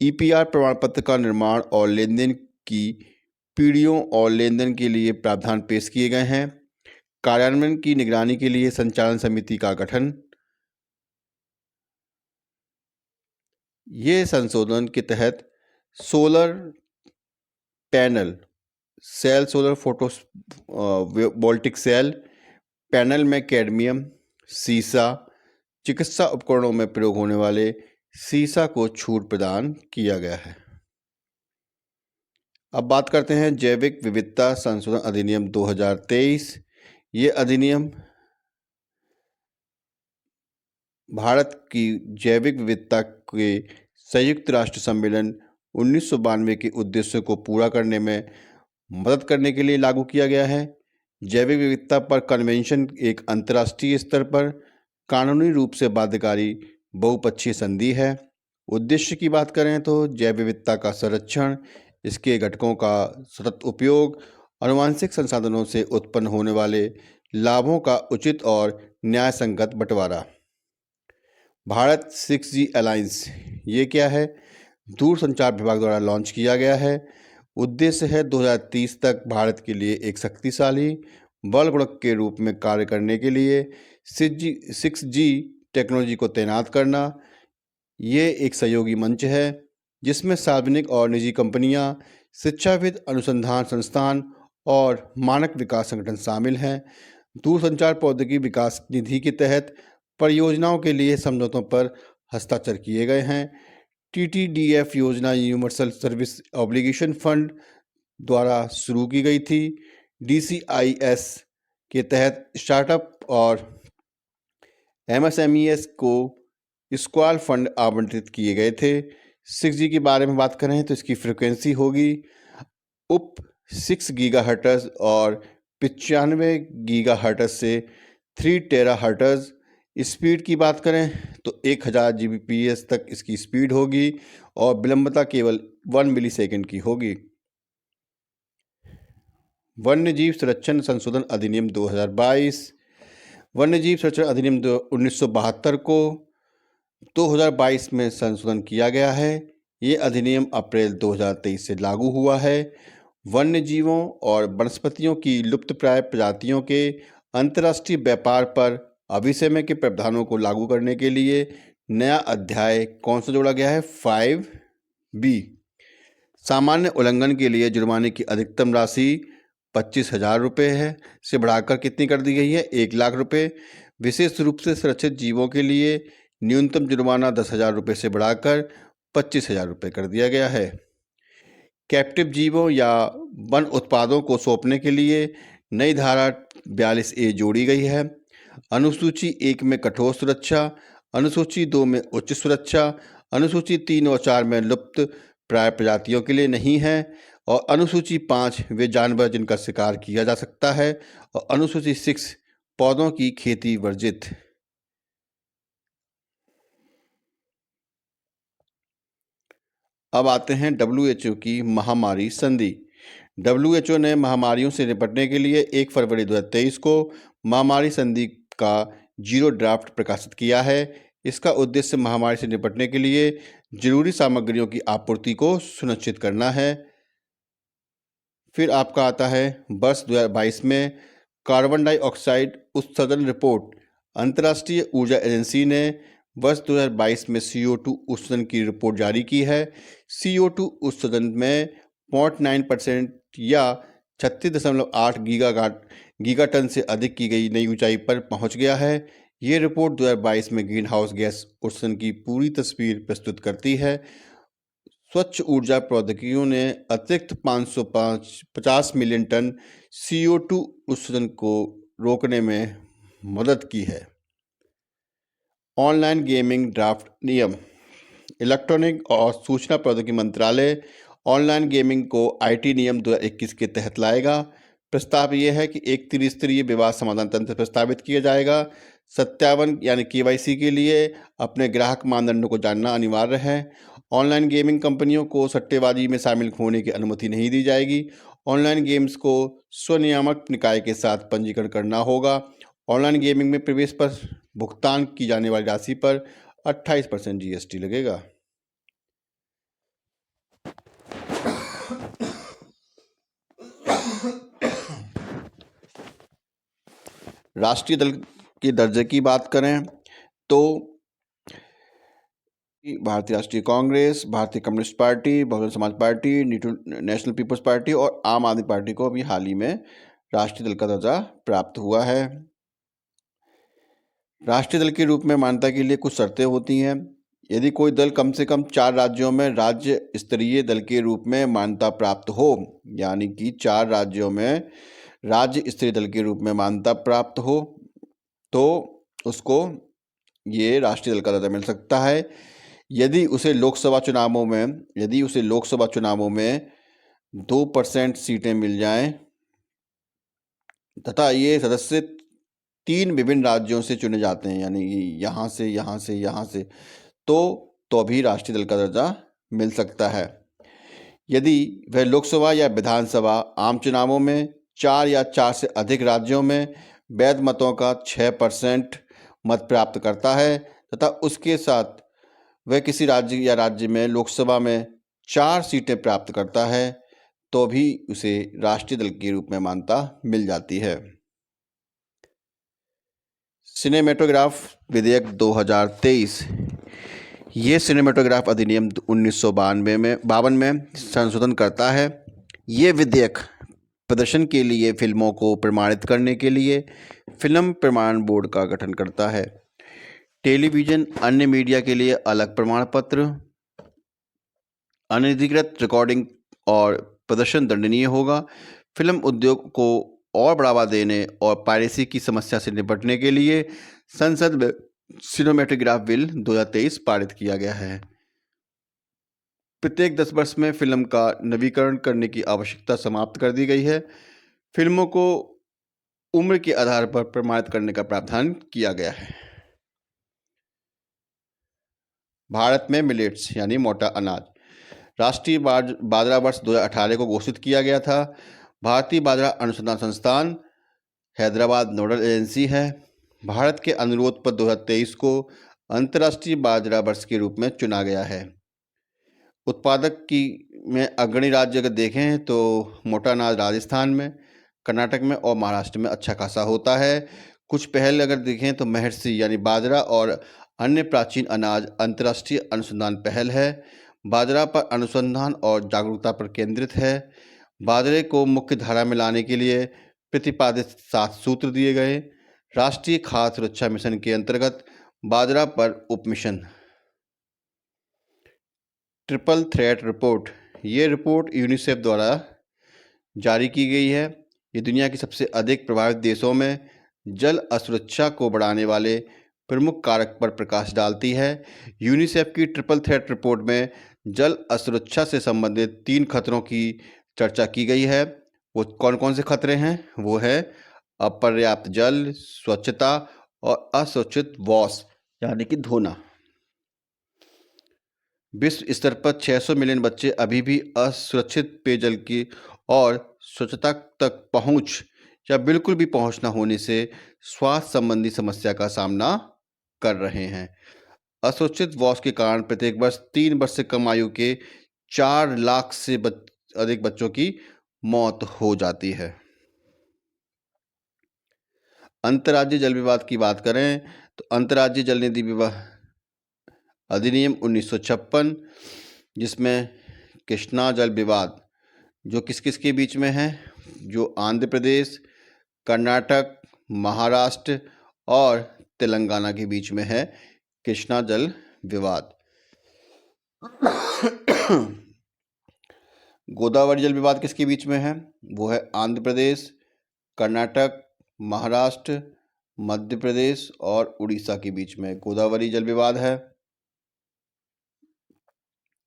ईपीआर प्रमाण पत्र का निर्माण और लेनदेन की पीढ़ियों और लेनदेन के लिए प्रावधान पेश किए गए हैं। कार्यान्वयन की निगरानी के लिए संचालन समिति का गठन। ये संशोधन के तहत solar panel, cell, solar photo voltaic cell panel में कैडमियम, सीसा, चिकित्सा उपकरणों में प्रयोग होने वाले सीसा को छूट प्रदान किया गया है। अब बात करते हैं जैविक विविधता संशोधन अधिनियम 2023। ये अधिनियम भारत की जैविक विविधता के संयुक्त राष्ट्र सम्मेलन 1992 के उद्देश्यों को पूरा करने में मदद करने के लिए लागू किया गया है। जैविक विविधता पर कन्वेंशन एक अंतर्राष्ट्रीय स्तर पर कानूनी रूप से बाध्यकारी बहुपक्षीय संधि है। उद्देश्य की बात करें तो जैव विविधता का संरक्षण, इसके घटकों का सतत उपयोग, आनुवंशिक संसाधनों से उत्पन्न होने वाले लाभों का उचित और न्यायसंगत बंटवारा। भारत 6G अलायंस, ये क्या है? दूरसंचार विभाग द्वारा लॉन्च किया गया है। उद्देश्य है 2030 तक भारत के लिए एक शक्तिशाली बल गुणक के रूप में कार्य करने के लिए 6G टेक्नोलॉजी को तैनात करना। ये एक सहयोगी मंच है जिसमें सार्वजनिक और निजी कंपनियां, शिक्षाविद, अनुसंधान संस्थान और मानक विकास संगठन शामिल हैं। दूरसंचार प्रौद्योगिकी विकास निधि के तहत परियोजनाओं के लिए समझौतों पर हस्ताक्षर किए गए हैं। TTDF योजना यूनिवर्सल सर्विस ऑब्लिगेशन फंड द्वारा शुरू की गई थी। DCIS के तहत स्टार्टअप और MSMEs को स्क्वाल फंड आवंटित किए गए थे। 6G के बारे में बात करें तो इसकी फ्रिक्वेंसी होगी उप 6 गीगाहर्ट्ज़ और 95 गीगाहर्ट्ज़ से 3 टेराहर्ट्ज़। स्पीड की बात करें तो 1000 Gbps तक इसकी स्पीड होगी और विलंबता केवल 1 मिलीसेकंड की होगी। वन्यजीव संरक्षण संशोधन अधिनियम 2022। वन्यजीव संरक्षण अधिनियम 1972 को 2022 में संशोधन किया गया है। ये अधिनियम अप्रैल 2023 से लागू हुआ है। वन्यजीवों और वनस्पतियों की लुप्तप्राय प्रजातियों के अंतर्राष्ट्रीय व्यापार पर अभिसमय के प्रावधानों को लागू करने के लिए नया अध्याय कौन सा जोड़ा गया है? 5B। सामान्य उल्लंघन के लिए जुर्माने की अधिकतम राशि 25,000 रुपये है से बढ़ाकर कितनी कर दी गई है? 1 लाख रुपये। विशेष रूप से सुरक्षित जीवों के लिए न्यूनतम जुर्माना 10,000 रुपये से बढ़ाकर 25,000 रुपये कर दिया गया है। कैप्टिव जीवों या वन उत्पादों को सौंपने के लिए नई धारा 42A जोड़ी गई है। अनुसूची 1 में कठोर सुरक्षा, अनुसूची 2 में उच्च सुरक्षा, अनुसूची 3 और 4 में लुप्त प्राय प्रजातियों के लिए नहीं है और अनुसूची 5 वे जानवर जिनका शिकार किया जा सकता है और अनुसूची 6 पौधों की खेती वर्जित। अब आते हैं WHO की महामारी संधि। WHO ने महामारियों से निपटने के लिए 1 फरवरी 2023 को महामारी संधि का 0 ड्राफ्ट प्रकाशित किया है। इसका उद्देश्य महामारी से निपटने के लिए जरूरी सामग्रियों की आपूर्ति को सुनिश्चित करना है। फिर आपका आता है वर्ष 2022 में कार्बन डाइऑक्साइड उत्सर्जन रिपोर्ट। अंतर्राष्ट्रीय ऊर्जा एजेंसी ने वर्ष 2022 में CO2 उत्सर्जन की रिपोर्ट जारी की है। CO2 उत्सर्जन में 0.9% या 36.8 गीगाटन से अधिक की गई नई ऊंचाई पर पहुंच गया है। ये रिपोर्ट 2022 में ग्रीन हाउस गैस उत्सर्जन की पूरी तस्वीर प्रस्तुत करती है। स्वच्छ ऊर्जा प्रौद्योगिकियों ने अतिरिक्त 550 मिलियन टन CO2 उत्सर्जन को रोकने में मदद की है। ऑनलाइन गेमिंग ड्राफ्ट नियम। इलेक्ट्रॉनिक और सूचना प्रौद्योगिकी मंत्रालय ऑनलाइन गेमिंग को IT नियम 2021 के तहत लाएगा। प्रस्ताव यह है कि एक त्रिस्तरीय विवाद समाधान तंत्र प्रस्तावित किया जाएगा। सत्यापन यानी KYC के लिए अपने ग्राहक मानदंडों को जानना अनिवार्य है। ऑनलाइन गेमिंग कंपनियों को सट्टेबाजी में शामिल होने की अनुमति नहीं दी जाएगी। ऑनलाइन गेम्स को स्वनियामक निकाय के साथ पंजीकरण करना होगा। ऑनलाइन गेमिंग में प्रवेश पर भुगतान की जाने वाली राशि पर 28% GST लगेगा। राष्ट्रीय दल के दर्जे की बात करें तो भारतीय राष्ट्रीय कांग्रेस, भारतीय communist party, Bahujan Samaj party, national peoples party और आम आदमी पार्टी को अभी हाल ही में राष्ट्रीय दल का दर्जा प्राप्त हुआ है। राष्ट्रीय दल के रूप में मान्यता के लिए कुछ शर्तें होती हैं। यदि कोई दल कम से कम 4 राज्यों में राज्य स्तरीय दल के रूप में मान्यता प्राप्त हो, यानी कि 4 राज्यों में राज्य स्तरीय दल के रूप में मान्यता प्राप्त हो, तो उसको ये राष्ट्रीय दल का दर्जा मिल सकता है। यदि उसे लोकसभा चुनावों में 2% सीटें मिल जाएं तथा ये सदस्य 3 विभिन्न राज्यों से चुने जाते हैं, यानी यहाँ से, तो भी राष्ट्रीय दल का दर्जा मिल सकता है। यदि वह लोकसभा या विधानसभा आम चुनावों में 4 या 4 से अधिक राज्यों में वैध मतों का 6% मत प्राप्त करता है तथा उसके साथ वह किसी राज्य में लोकसभा में 4 सीटें प्राप्त करता है, तो भी उसे राष्ट्रीय दल के रूप में मान्यता मिल जाती है। सिनेमेटोग्राफ विधेयक 2023। ये सिनेमेटोग्राफ अधिनियम 1952 में संशोधन करता है। ये विधेयक प्रदर्शन के लिए फिल्मों को प्रमाणित करने के लिए फिल्म प्रमाणन बोर्ड का गठन करता है। टेलीविज़न अन्य मीडिया के लिए अलग प्रमाण पत्र, अनधिकृत रिकॉर्डिंग और प्रदर्शन दंडनीय होगा। फिल्म उद्योग को और बढ़ावा देने और पायरेसी की समस्या से निपटने के लिए संसद में सिनेमेटोग्राफ बिल 2023 पारित किया गया है। प्रत्येक 10 वर्ष में फिल्म का नवीकरण करने की आवश्यकता समाप्त कर दी गई है। फिल्मों को उम्र के आधार पर प्रमाणित करने का प्रावधान किया गया है। भारत में मिलेट्स यानी मोटा अनाज राष्ट्रीय बाजरा वर्ष 2018 को घोषित किया गया था। भारतीय बाजरा अनुसंधान संस्थान हैदराबाद नोडल एजेंसी है। भारत के अनुरोध पर 2023 को अंतर्राष्ट्रीय बाजरा वर्ष के रूप में चुना गया है। उत्पादक की में अग्रणी राज्य अगर देखें तो मोटा अनाज राजस्थान में, कर्नाटक में और महाराष्ट्र में अच्छा खासा होता है। कुछ पहल अगर देखें तो महर्षि यानी बाजरा और अन्य प्राचीन अनाज अंतर्राष्ट्रीय अनुसंधान पहल है। बाजरा पर अनुसंधान और जागरूकता पर केंद्रित है। बाजरे को मुख्य धारा में लाने के लिए प्रतिपादित 7 सूत्र दिए गए। राष्ट्रीय खाद्य सुरक्षा मिशन के अंतर्गत बाजरा पर उपमिशन। ट्रिपल थ्रेट रिपोर्ट, ये रिपोर्ट यूनिसेफ द्वारा जारी की गई है। ये दुनिया के सबसे अधिक प्रभावित देशों में जल असुरक्षा को बढ़ाने वाले प्रमुख कारक पर प्रकाश डालती है। यूनिसेफ की ट्रिपल थ्रेट रिपोर्ट में जल असुरक्षा से संबंधित 3 खतरों की चर्चा की गई है। वो कौन कौन से खतरे हैं? वो है अपर्याप्त जल, स्वच्छता और असुरक्षित वॉश यानी कि धोना। विश्व स्तर पर 600 मिलियन बच्चे अभी भी असुरक्षित पेयजल की और स्वच्छता तक पहुंच या बिल्कुल भी पहुंच न होने से स्वास्थ्य संबंधी समस्या का सामना कर रहे हैं। असुरक्षित वॉश के कारण प्रत्येक वर्ष 3 वर्ष से कम आयु के 4 लाख से अधिक बच्चों की मौत हो जाती है। अंतर्राज्यीय जल विवाद की बात करें तो अंतर्राज्यीय जल निधि विवाद अधिनियम 1956, जिसमें कृष्णा जल विवाद जो किस किस के बीच में है, जो आंध्र प्रदेश, कर्नाटक, महाराष्ट्र और तेलंगाना के बीच में है कृष्णा जल विवाद। गोदावरी जल विवाद किसके बीच में है? वो है आंध्र प्रदेश, कर्नाटक, महाराष्ट्र, मध्य प्रदेश और उड़ीसा के बीच में गोदावरी जल विवाद है।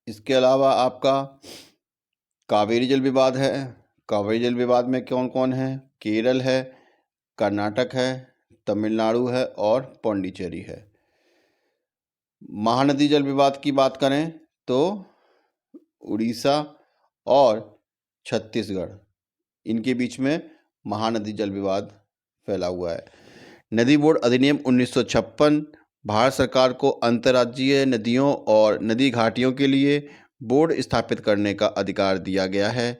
इसके अलावा आपका कावेरी जल विवाद है। कावेरी जल विवाद में कौन कौन है? केरल है, कर्नाटक है, तमिलनाडु है और पौंडीचेरी है। महानदी जल विवाद की बात करें तो उड़ीसा और छत्तीसगढ़, इनके बीच में महानदी जल विवाद फैला हुआ है। नदी बोर्ड अधिनियम 1956 भारत सरकार को अंतर्राज्यीय नदियों और नदी घाटियों के लिए बोर्ड स्थापित करने का अधिकार दिया गया है।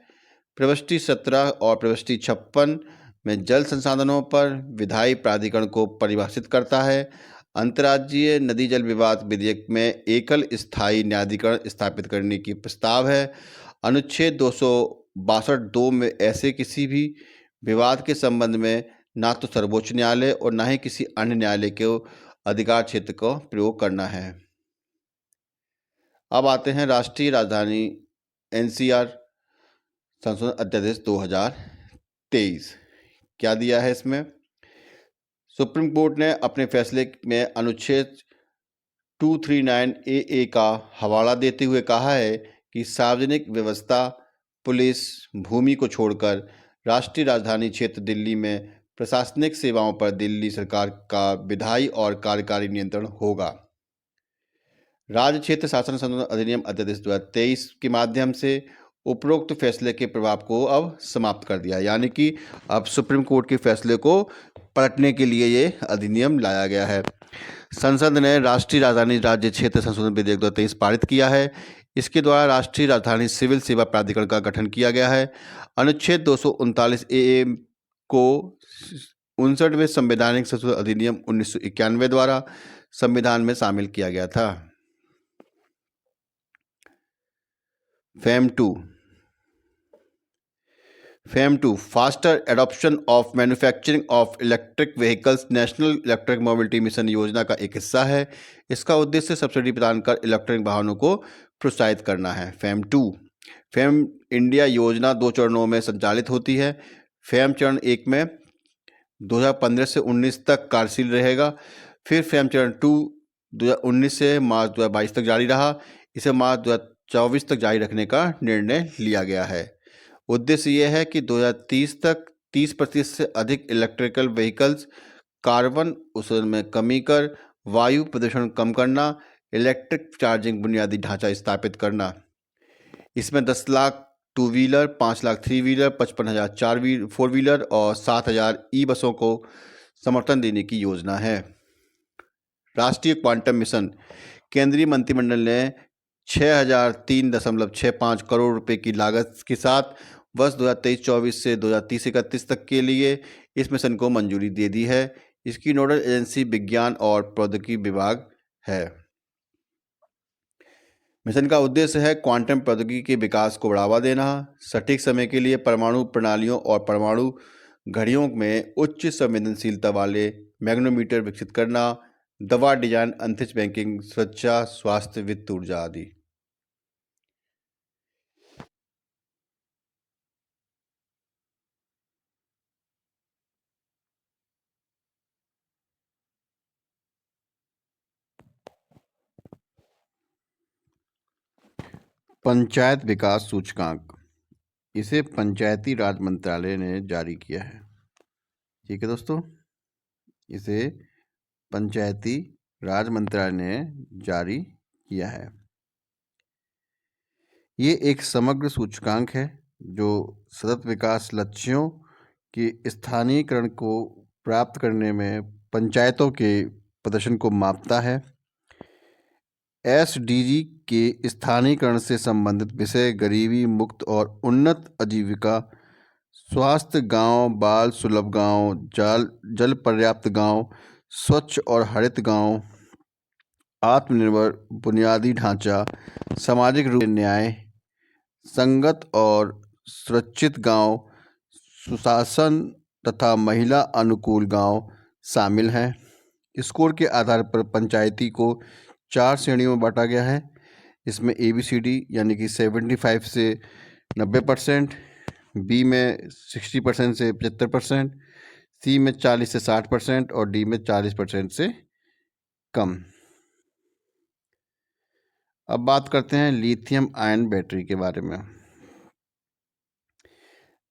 प्रविष्टि 17 और प्रविष्टि 56 में जल संसाधनों पर विधायी प्राधिकरण को परिभाषित करता है। अंतर्राज्यीय नदी जल विवाद विधेयक में एकल स्थायी न्यायाधिकरण स्थापित करने की प्रस्ताव है। अनुच्छेद 262 में ऐसे किसी भी विवाद के संबंध में ना तो सर्वोच्च न्यायालय और ना ही किसी अन्य न्यायालय के अधिकार क्षेत्र को प्रयोग करना है। अब आते हैं राष्ट्रीय राजधानी NCR संशोधन अध्यादेश 2023। क्या दिया है इसमें? सुप्रीम कोर्ट ने अपने फैसले में अनुच्छेद 239 AA का हवाला देते हुए कहा है कि सार्वजनिक व्यवस्था, पुलिस, भूमि को छोड़कर राष्ट्रीय राजधानी क्षेत्र दिल्ली में प्रशासनिक सेवाओं पर दिल्ली सरकार का विधायी और कार्यकारी नियंत्रण होगा। राज्य क्षेत्र शासन संशोधन अधिनियम अध्यादेश 2023 के माध्यम से उपरोक्त फैसले के प्रभाव को अब समाप्त कर दिया, यानी कि अब सुप्रीम कोर्ट के फैसले को पलटने के लिए ये अधिनियम लाया गया है। संसद ने राष्ट्रीय राजधानी राज्य क्षेत्र संशोधन विधेयक 2023 पारित किया है। इसके द्वारा राष्ट्रीय राजधानी सिविल सेवा प्राधिकरण का गठन किया गया है। अनुच्छेद 239 AA को 59वें संवैधानिक संशोधन अधिनियम 1991 द्वारा संविधान में शामिल किया गया था। FAM 2 fame 2 faster adoption of manufacturing of electric vehicles national electric mobility mission योजना का एक हिस्सा है। इसका उद्देश्य सब्सिडी प्रदान कर इलेक्ट्रिक वाहनों को प्रोत्साहित करना है। फेम 2 फेम इंडिया योजना 2 चरणों में संचालित होती है। फेम चरण 1 में 2015 से 19 तक कार्यशील रहेगा। फिर फेम चरण 2 2019 से मार्च 2022 तक जारी रहा। इसे मार्च 2024 तक जारी रखने का निर्णय लिया गया है। उद्देश्य यह है कि 2030 तक 30% से अधिक इलेक्ट्रिकल व्हीकल्स कार्बन उत्सर्जन में कमी कर वायु प्रदूषण कम करना, इलेक्ट्रिक चार्जिंग बुनियादी ढांचा स्थापित करना। इसमें 10 lakh 2 wheeler, 5 lakh 3 wheeler, 55,000 4 wheeler और 7,000 ई बसों को समर्थन देने की योजना है। राष्ट्रीय क्वांटम मिशन केंद्रीय मंत्रिमंडल ने 6,003.65 करोड़ रुपए की लागत के साथ वर्ष 2023-24 से 2030-31 तक के लिए इस मिशन को मंजूरी दे दी है। इसकी नोडल एजेंसी विज्ञान और प्रौद्योगिकी विभाग है। मिशन का उद्देश्य है क्वांटम प्रौद्योगिकी के विकास को बढ़ावा देना, सटीक समय के लिए परमाणु प्रणालियों और परमाणु घड़ियों में उच्च संवेदनशीलता वाले मैग्नेटोमीटर विकसित करना, दवा डिजाइन, अंतरिक्ष बैंकिंग, सुरक्षा, स्वास्थ्य, वित्त, ऊर्जा आदि। पंचायत विकास सूचकांक, इसे पंचायती राज मंत्रालय ने जारी किया है। ठीक है दोस्तों, इसे पंचायती राज मंत्रालय ने जारी किया है। ये एक समग्र सूचकांक है जो सतत विकास लक्ष्यों के स्थानीयकरण को प्राप्त करने में पंचायतों के प्रदर्शन को मापता है। एसडीजी के स्थानीयकरण से संबंधित विषय गरीबी मुक्त और उन्नत आजीविका, स्वास्थ्य गांव, बाल सुलभ गांव, जल पर्याप्त गांव, स्वच्छ और हरित गांव, आत्मनिर्भर बुनियादी ढांचा, सामाजिक रूप से न्याय, संगत और सुरक्षित गांव, सुशासन तथा महिला अनुकूल गांव शामिल हैं। स्कोर के आधार पर पंचायती को 4 श्रेणियों में बांटा गया है। इसमें ABCD यानी कि 75 से 90%, बी में 60% से 75%, सी में 40 से 60% और डी में 40% से कम। अब बात करते हैं लिथियम आयन बैटरी के बारे में।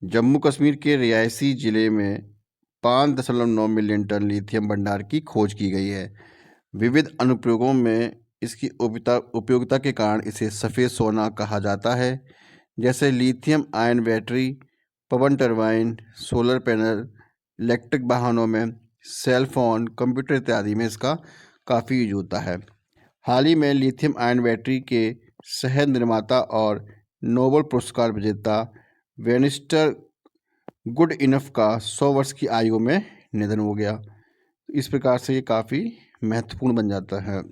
जम्मू कश्मीर के रियासी जिले में 5.9 मिलियन टन लिथियम भंडार की खोज की गई है। विविध अनुप्रयोगों में इसकी उपयोगिता के कारण इसे सफ़ेद सोना कहा जाता है, जैसे लिथियम आयन बैटरी, पवन टरबाइन, सोलर पैनल, इलेक्ट्रिक वाहनों में, सेल फोन, कंप्यूटर इत्यादि में इसका काफ़ी यूज होता है। हाल ही में लिथियम आयन बैटरी के सह निर्माता और नोबेल पुरस्कार विजेता वेनिस्टर गुड इनफ का 100 वर्ष की आयु में निधन हो गया। इस प्रकार से ये काफ़ी महत्वपूर्ण बन जाता है।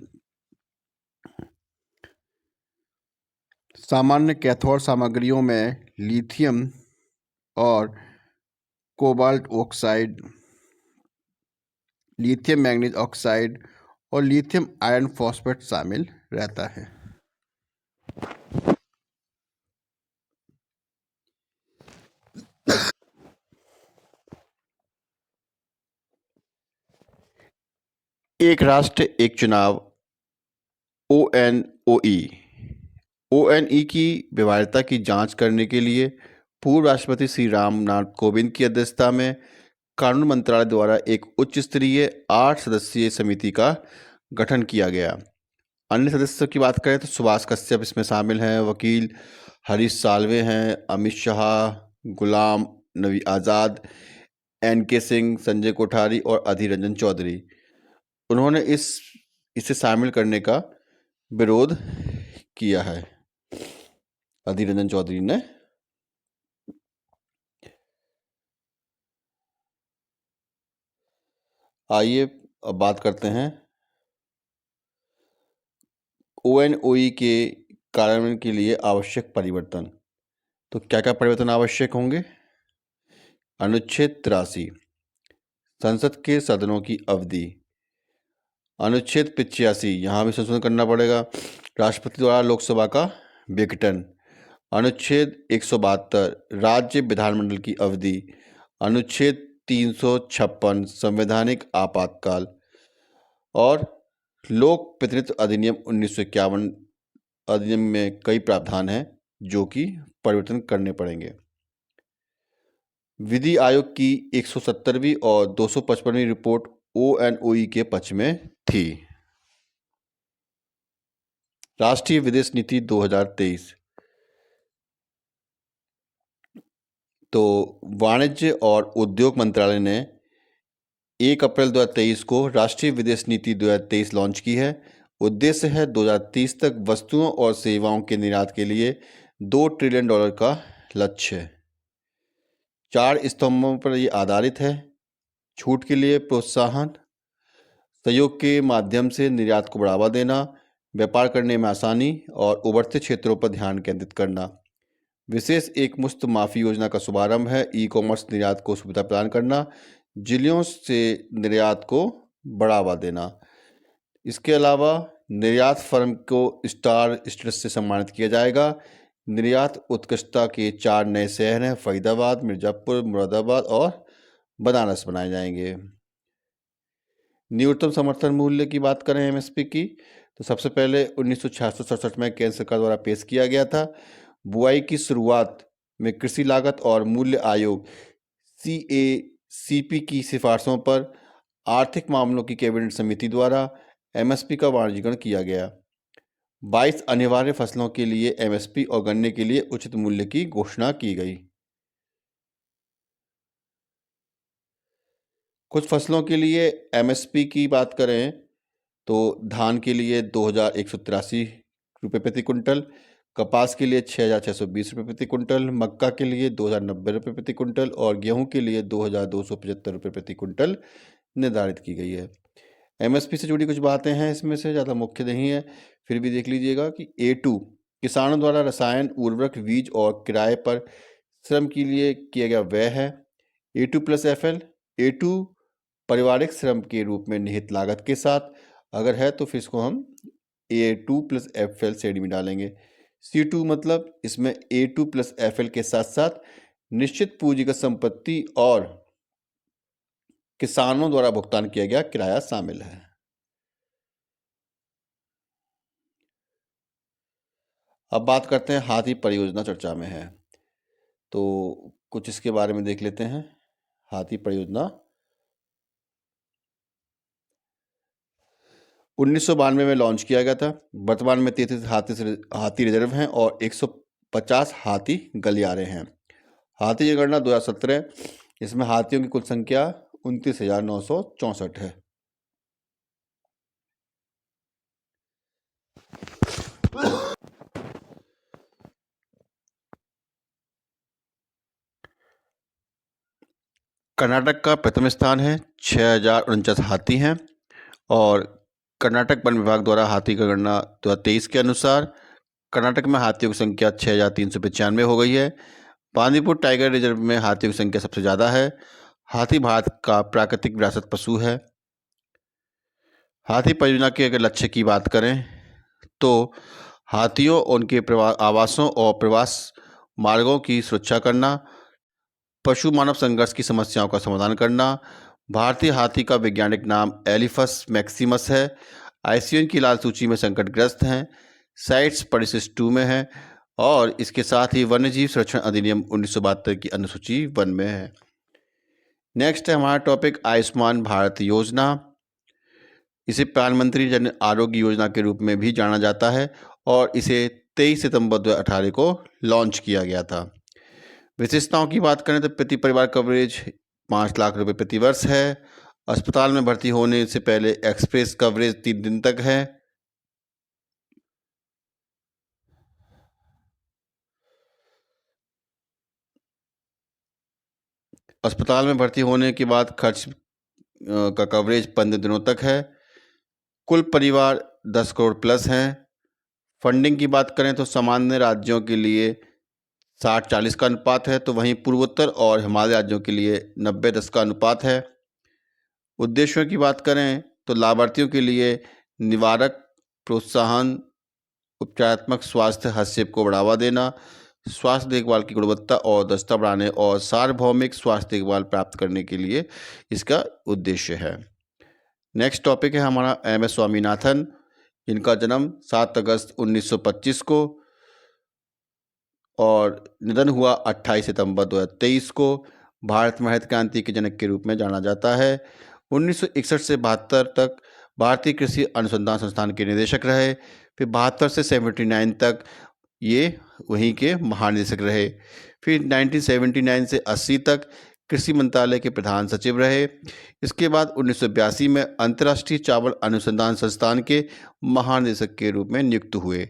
सामान्य कैथोड सामग्रियों में लिथियम और cobalt oxide, lithium manganese oxide और लिथियम आयरन फॉस्फेट शामिल रहता है। एक राष्ट्र एक चुनाव ONOE की व्यवहार्यता की जांच करने के लिए पूर्व राष्ट्रपति श्री रामनाथ कोविंद की अध्यक्षता में कानून मंत्रालय द्वारा एक उच्च स्तरीय 8 सदस्यीय समिति का गठन किया गया। अन्य सदस्यों की बात करें तो सुभाष कश्यप इसमें शामिल हैं, वकील हरीश साल्वे हैं, अमित शाह, गुलाम नबी आज़ाद, NK सिंह, संजय कोठारी और अधीर रंजन चौधरी। उन्होंने इसे शामिल करने का विरोध किया है, अधीर रंजन चौधरी ने। आइए अब बात करते हैं ONOE के कार्यान्वयन के लिए आवश्यक परिवर्तन। तो क्या क्या परिवर्तन आवश्यक होंगे? अनुच्छेद 83 संसद के सदनों की अवधि। अनुच्छेद 85 यहाँ भी संशोधन करना पड़ेगा, राष्ट्रपति द्वारा लोकसभा का विघटन। अनुच्छेद 172 राज्य विधानमंडल की अवधि। अनुच्छेद 356 संवैधानिक आपातकाल। और लोक प्रतिनिधित्व अधिनियम 1951 अधिनियम में कई प्रावधान हैं जो कि परिवर्तन करने पड़ेंगे। विधि आयोग की 170वीं और 255वीं रिपोर्ट ONOE के पक्ष में थी। राष्ट्रीय विदेश नीति 2023। तो वाणिज्य और उद्योग मंत्रालय ने 1 अप्रैल 2023 को राष्ट्रीय विदेश नीति 2023 लॉन्च की है। उद्देश्य है 2030 तक वस्तुओं और सेवाओं के निर्यात के लिए $2 ट्रिलियन का लक्ष्य। 4 स्तंभों पर ये आधारित है। छूट के लिए प्रोत्साहन, सहयोग के माध्यम से निर्यात को बढ़ावा देना, व्यापार करने में आसानी और उभरते क्षेत्रों पर ध्यान केंद्रित करना। विशेष एक मुफ्त माफ़ी योजना का शुभारंभ है। ई-कॉमर्स निर्यात को सुविधा प्रदान करना, जिलों से निर्यात को बढ़ावा देना। इसके अलावा निर्यात फर्म को स्टार स्टेटस से सम्मानित किया जाएगा। निर्यात उत्कृष्टता के 4 नए शहर हैं, फरीदाबाद, मिर्ज़ापुर, मुरादाबाद और बनारस बनाए जाएंगे। न्यूनतम समर्थन मूल्य की बात करें MSP की, तो सबसे पहले 1966-67 में केंद्र सरकार द्वारा पेश किया गया था। बुआई की शुरुआत में कृषि लागत और मूल्य आयोग CACP की सिफारिशों पर आर्थिक मामलों की कैबिनेट समिति द्वारा MSP का वाणिज्यीकरण किया गया। 22 अनिवार्य फसलों के लिए MSP और गन्ने के लिए उचित मूल्य की घोषणा की गई। कुछ फसलों के लिए MSP की बात करें तो धान के लिए 2,183 रुपये प्रति कुंटल, कपास के लिए 6,620 रुपये प्रति कुंटल, मक्का के लिए 2,090 रुपये प्रति कुंटल और गेहूं के लिए 2,275 रुपये प्रति कुंटल निर्धारित की गई है। MSP से जुड़ी कुछ बातें हैं, इसमें से ज़्यादा मुख्य नहीं है, फिर भी देख लीजिएगा कि A2 किसानों द्वारा रसायन, उर्वरक, बीज और किराए पर श्रम के लिए किया गया व्यय है। A2+FL, A2 पारिवारिक श्रम के रूप में निहित लागत के साथ अगर है तो फिर इसको हम A2+FL श्रेणी में डालेंगे। C2 मतलब इसमें A2+FL के साथ साथ निश्चित पूंजीगत संपत्ति और किसानों द्वारा भुगतान किया गया किराया शामिल है। अब बात करते हैं हाथी परियोजना चर्चा में है, तो कुछ इसके बारे में देख लेते हैं। हाथी परियोजना 1992 में लॉन्च किया गया था। वर्तमान में 33 हाथी रिजर्व हैं और 150 हाथी गलियारे हैं। हाथी की गणना 2017, इसमें हाथियों की कुल संख्या 29,964 है। कर्नाटक का प्रथम स्थान है, 6,049 हाथी हैं और कर्नाटक वन विभाग द्वारा हाथी की गणना 2023 के अनुसार कर्नाटक में हाथियों की संख्या 6,395 हो गई है। बांदीपुर टाइगर रिजर्व में हाथियों की संख्या सबसे ज़्यादा है। हाथी भारत का प्राकृतिक विरासत पशु है। हाथी परियोजना के अगर लक्ष्य की बात करें तो हाथियों, उनके आवासों और प्रवास मार्गों की सुरक्षा करना, पशु मानव संघर्ष की समस्याओं का समाधान करना। भारतीय हाथी का वैज्ञानिक नाम एलिफस मैक्सिमस है। IUCN की लाल सूची में संकटग्रस्त हैं। साइट्स परिशिष्ट 2 में है और इसके साथ ही वन्यजीव संरक्षण अधिनियम 1972 की अनुसूची 1 में है। नेक्स्ट है हमारा टॉपिक आयुष्मान भारत योजना। इसे प्रधानमंत्री जन आरोग्य योजना के रूप में भी जाना जाता है और इसे 23 सितंबर 2018 को लॉन्च किया गया था। विशेषताओं की बात करें तो प्रति परिवार कवरेज 5 लाख रुपए प्रति वर्ष है। अस्पताल में भर्ती होने से पहले एक्सप्रेस कवरेज 3 दिन तक है। अस्पताल में भर्ती होने के बाद खर्च का कवरेज 15 दिनों तक है। कुल परिवार 10 करोड़ प्लस हैं। फंडिंग की बात करें तो सामान्य राज्यों के लिए 60-40 का अनुपात है, तो वहीं पूर्वोत्तर और हिमालय राज्यों के लिए 90-10 का अनुपात है। उद्देश्यों की बात करें तो लाभार्थियों के लिए निवारक, प्रोत्साहन, उपचारात्मक स्वास्थ्य हस्तक्षेप को बढ़ावा देना, स्वास्थ्य देखभाल की गुणवत्ता और दक्षता बढ़ाने और सार्वभौमिक स्वास्थ्य देखभाल प्राप्त करने के लिए इसका उद्देश्य है। नेक्स्ट टॉपिक है हमारा MS स्वामीनाथन। इनका जन्म 7 अगस्त 1925 को और निधन हुआ 28 सितंबर 2023 को। भारत में हरित क्रांति के जनक के रूप में जाना जाता है। 1961 से 72 तक भारतीय कृषि अनुसंधान संस्थान के निदेशक रहे। फिर 72 से 79 तक ये वहीं के महानिदेशक रहे। फिर 1979 से 80 तक कृषि मंत्रालय के प्रधान सचिव रहे। इसके बाद 1982 में अंतर्राष्ट्रीय चावल अनुसंधान संस्थान के महानिदेशक के रूप में नियुक्त हुए।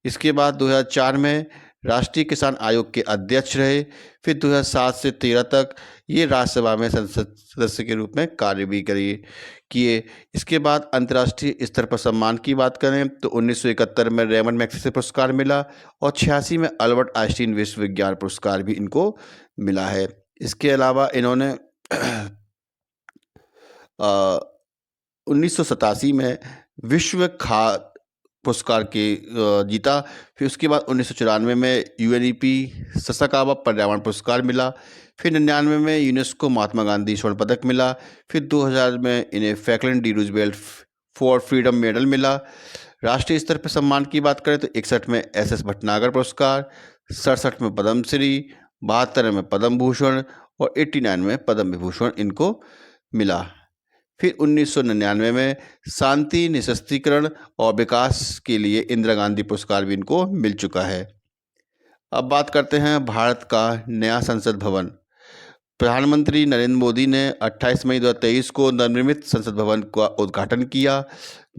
इसके बाद 2004 में राष्ट्रीय किसान आयोग के अध्यक्ष रहे। फिर 2007 से 2013 तक ये राज्यसभा में संसद सदस्य के रूप में कार्य भी किए। इसके बाद अंतर्राष्ट्रीय स्तर पर सम्मान की बात करें तो 1971 में रेमंड मैग्सेसे पुरस्कार मिला और 86 में अल्बर्ट आइंस्टीन विश्व विज्ञान पुरस्कार भी इनको मिला है। इसके अलावा इन्होंने 1987 में विश्व खाद्य पुरस्कार के जीता। फिर उसके बाद 1994 में UNEP ससाकावा पर्यावरण पुरस्कार मिला। फिर 99 में यूनेस्को महात्मा गांधी स्वर्ण पदक मिला। फिर 2000 में इन्हें Franklin D Roosevelt for freedom medal मिला। राष्ट्रीय स्तर पर सम्मान की बात करें तो 61 में SS भटनागर पुरस्कार, 67 में पद्मश्री, 72 में पद्म भूषण और 89 में पद्म विभूषण इनको मिला। फिर 1999 में शांति, निःशस्त्रीकरण और विकास के लिए इंदिरा गांधी पुरस्कार भी इनको मिल चुका है। अब बात करते हैं भारत का नया संसद भवन। प्रधानमंत्री नरेंद्र मोदी ने 28 मई 2023 को नवनिर्मित संसद भवन का उद्घाटन किया।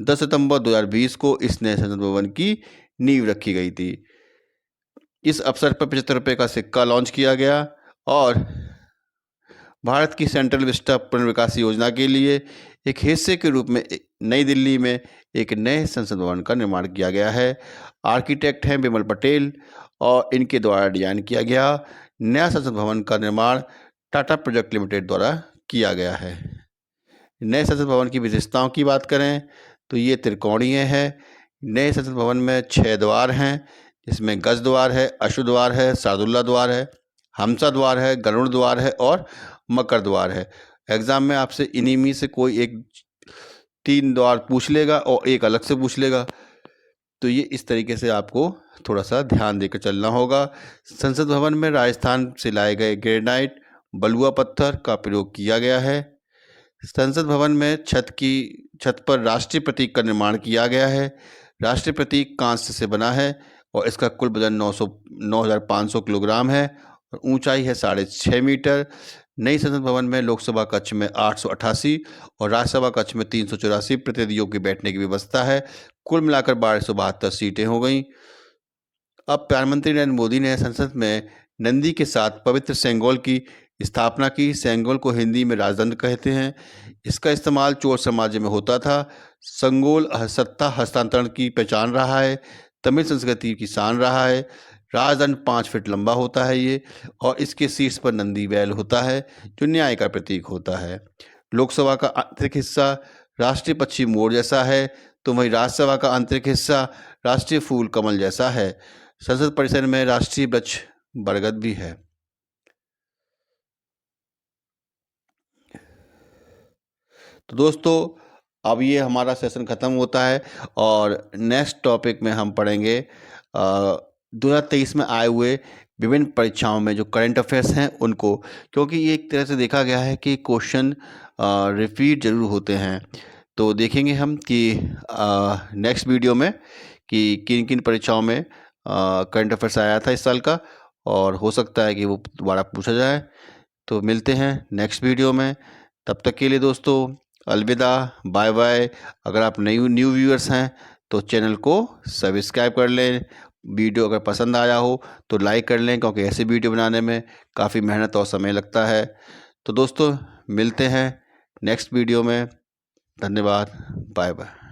10 सितंबर 2020 को इस नए संसद भवन की नींव रखी गई थी। इस अवसर पर 75 रुपये का सिक्का लॉन्च किया गया और भारत की सेंट्रल विस्टा पुनर्विकास योजना के लिए एक हिस्से के रूप में नई दिल्ली में एक नए संसद भवन का निर्माण किया गया है। आर्किटेक्ट हैं बिमल पटेल और इनके द्वारा डिजाइन किया गया नया संसद भवन का निर्माण टाटा प्रोजेक्ट लिमिटेड द्वारा किया गया है। नए संसद भवन की विशेषताओं की बात करें तो ये त्रिकोणीय है। नए संसद भवन में 6 द्वार हैं, जिसमें गज द्वार है, अश्व द्वार है, शार्दुल्ला द्वार है, हमसा द्वार है, गरुड़ द्वार है और मकर द्वार है। एग्जाम में आपसे इन्हीं में से कोई एक 3 द्वार पूछ लेगा और एक अलग से पूछ लेगा, तो ये इस तरीके से आपको थोड़ा सा ध्यान देकर चलना होगा। संसद भवन में राजस्थान से लाए गए ग्रेनाइट, बलुआ पत्थर का प्रयोग किया गया है। संसद भवन में छत पर राष्ट्रीय प्रतीक का निर्माण किया गया है। राष्ट्रीय प्रतीक कांस्य से बना है और इसका कुल वजन 9,500 किलोग्राम है और ऊंचाई है 6.5 मीटर। नई संसद भवन में लोकसभा कक्ष में 888 और राज्यसभा कक्ष में 384 प्रतिनिधियों के बैठने की व्यवस्था है। कुल मिलाकर 1272 सीटें हो गई। अब प्रधानमंत्री नरेंद्र मोदी ने संसद में नंदी के साथ पवित्र सेंगोल की स्थापना की। सेंगोल को हिंदी में राजदंड कहते हैं। इसका इस्तेमाल चोर साम्राज्य में होता था। सेंगोल सत्ता हस्तांतरण की पहचान रहा है, तमिल संस्कृति की शान रहा है। राजदंड 5 फीट लंबा होता है ये, और इसके शीर्ष पर नंदी बैल होता है जो न्याय का प्रतीक होता है। लोकसभा का आंतरिक हिस्सा राष्ट्रीय पक्षी मोर जैसा है, तो वहीं राज्यसभा का आंतरिक हिस्सा राष्ट्रीय फूल कमल जैसा है। संसद परिसर में राष्ट्रीय वृक्ष बरगद भी है। तो दोस्तों, अब ये हमारा सेशन ख़त्म होता है और नेक्स्ट टॉपिक में हम पढ़ेंगे 2023 में आए हुए विभिन्न परीक्षाओं में जो करंट अफेयर्स हैं उनको, क्योंकि ये एक तरह से देखा गया है कि क्वेश्चन रिपीट जरूर होते हैं। तो देखेंगे हम कि नेक्स्ट वीडियो में कि किन किन परीक्षाओं में करंट अफेयर्स आया था इस साल का, और हो सकता है कि वो दोबारा पूछा जाए। तो मिलते हैं नेक्स्ट वीडियो में। तब तक के लिए दोस्तों अलविदा, बाय बाय। अगर आप न्यू व्यूअर्स हैं तो चैनल को सब्सक्राइब कर लें। वीडियो अगर पसंद आया हो तो लाइक कर लें, क्योंकि ऐसे वीडियो बनाने में काफ़ी मेहनत और समय लगता है। तो दोस्तों मिलते हैं नेक्स्ट वीडियो में। धन्यवाद, बाय बाय।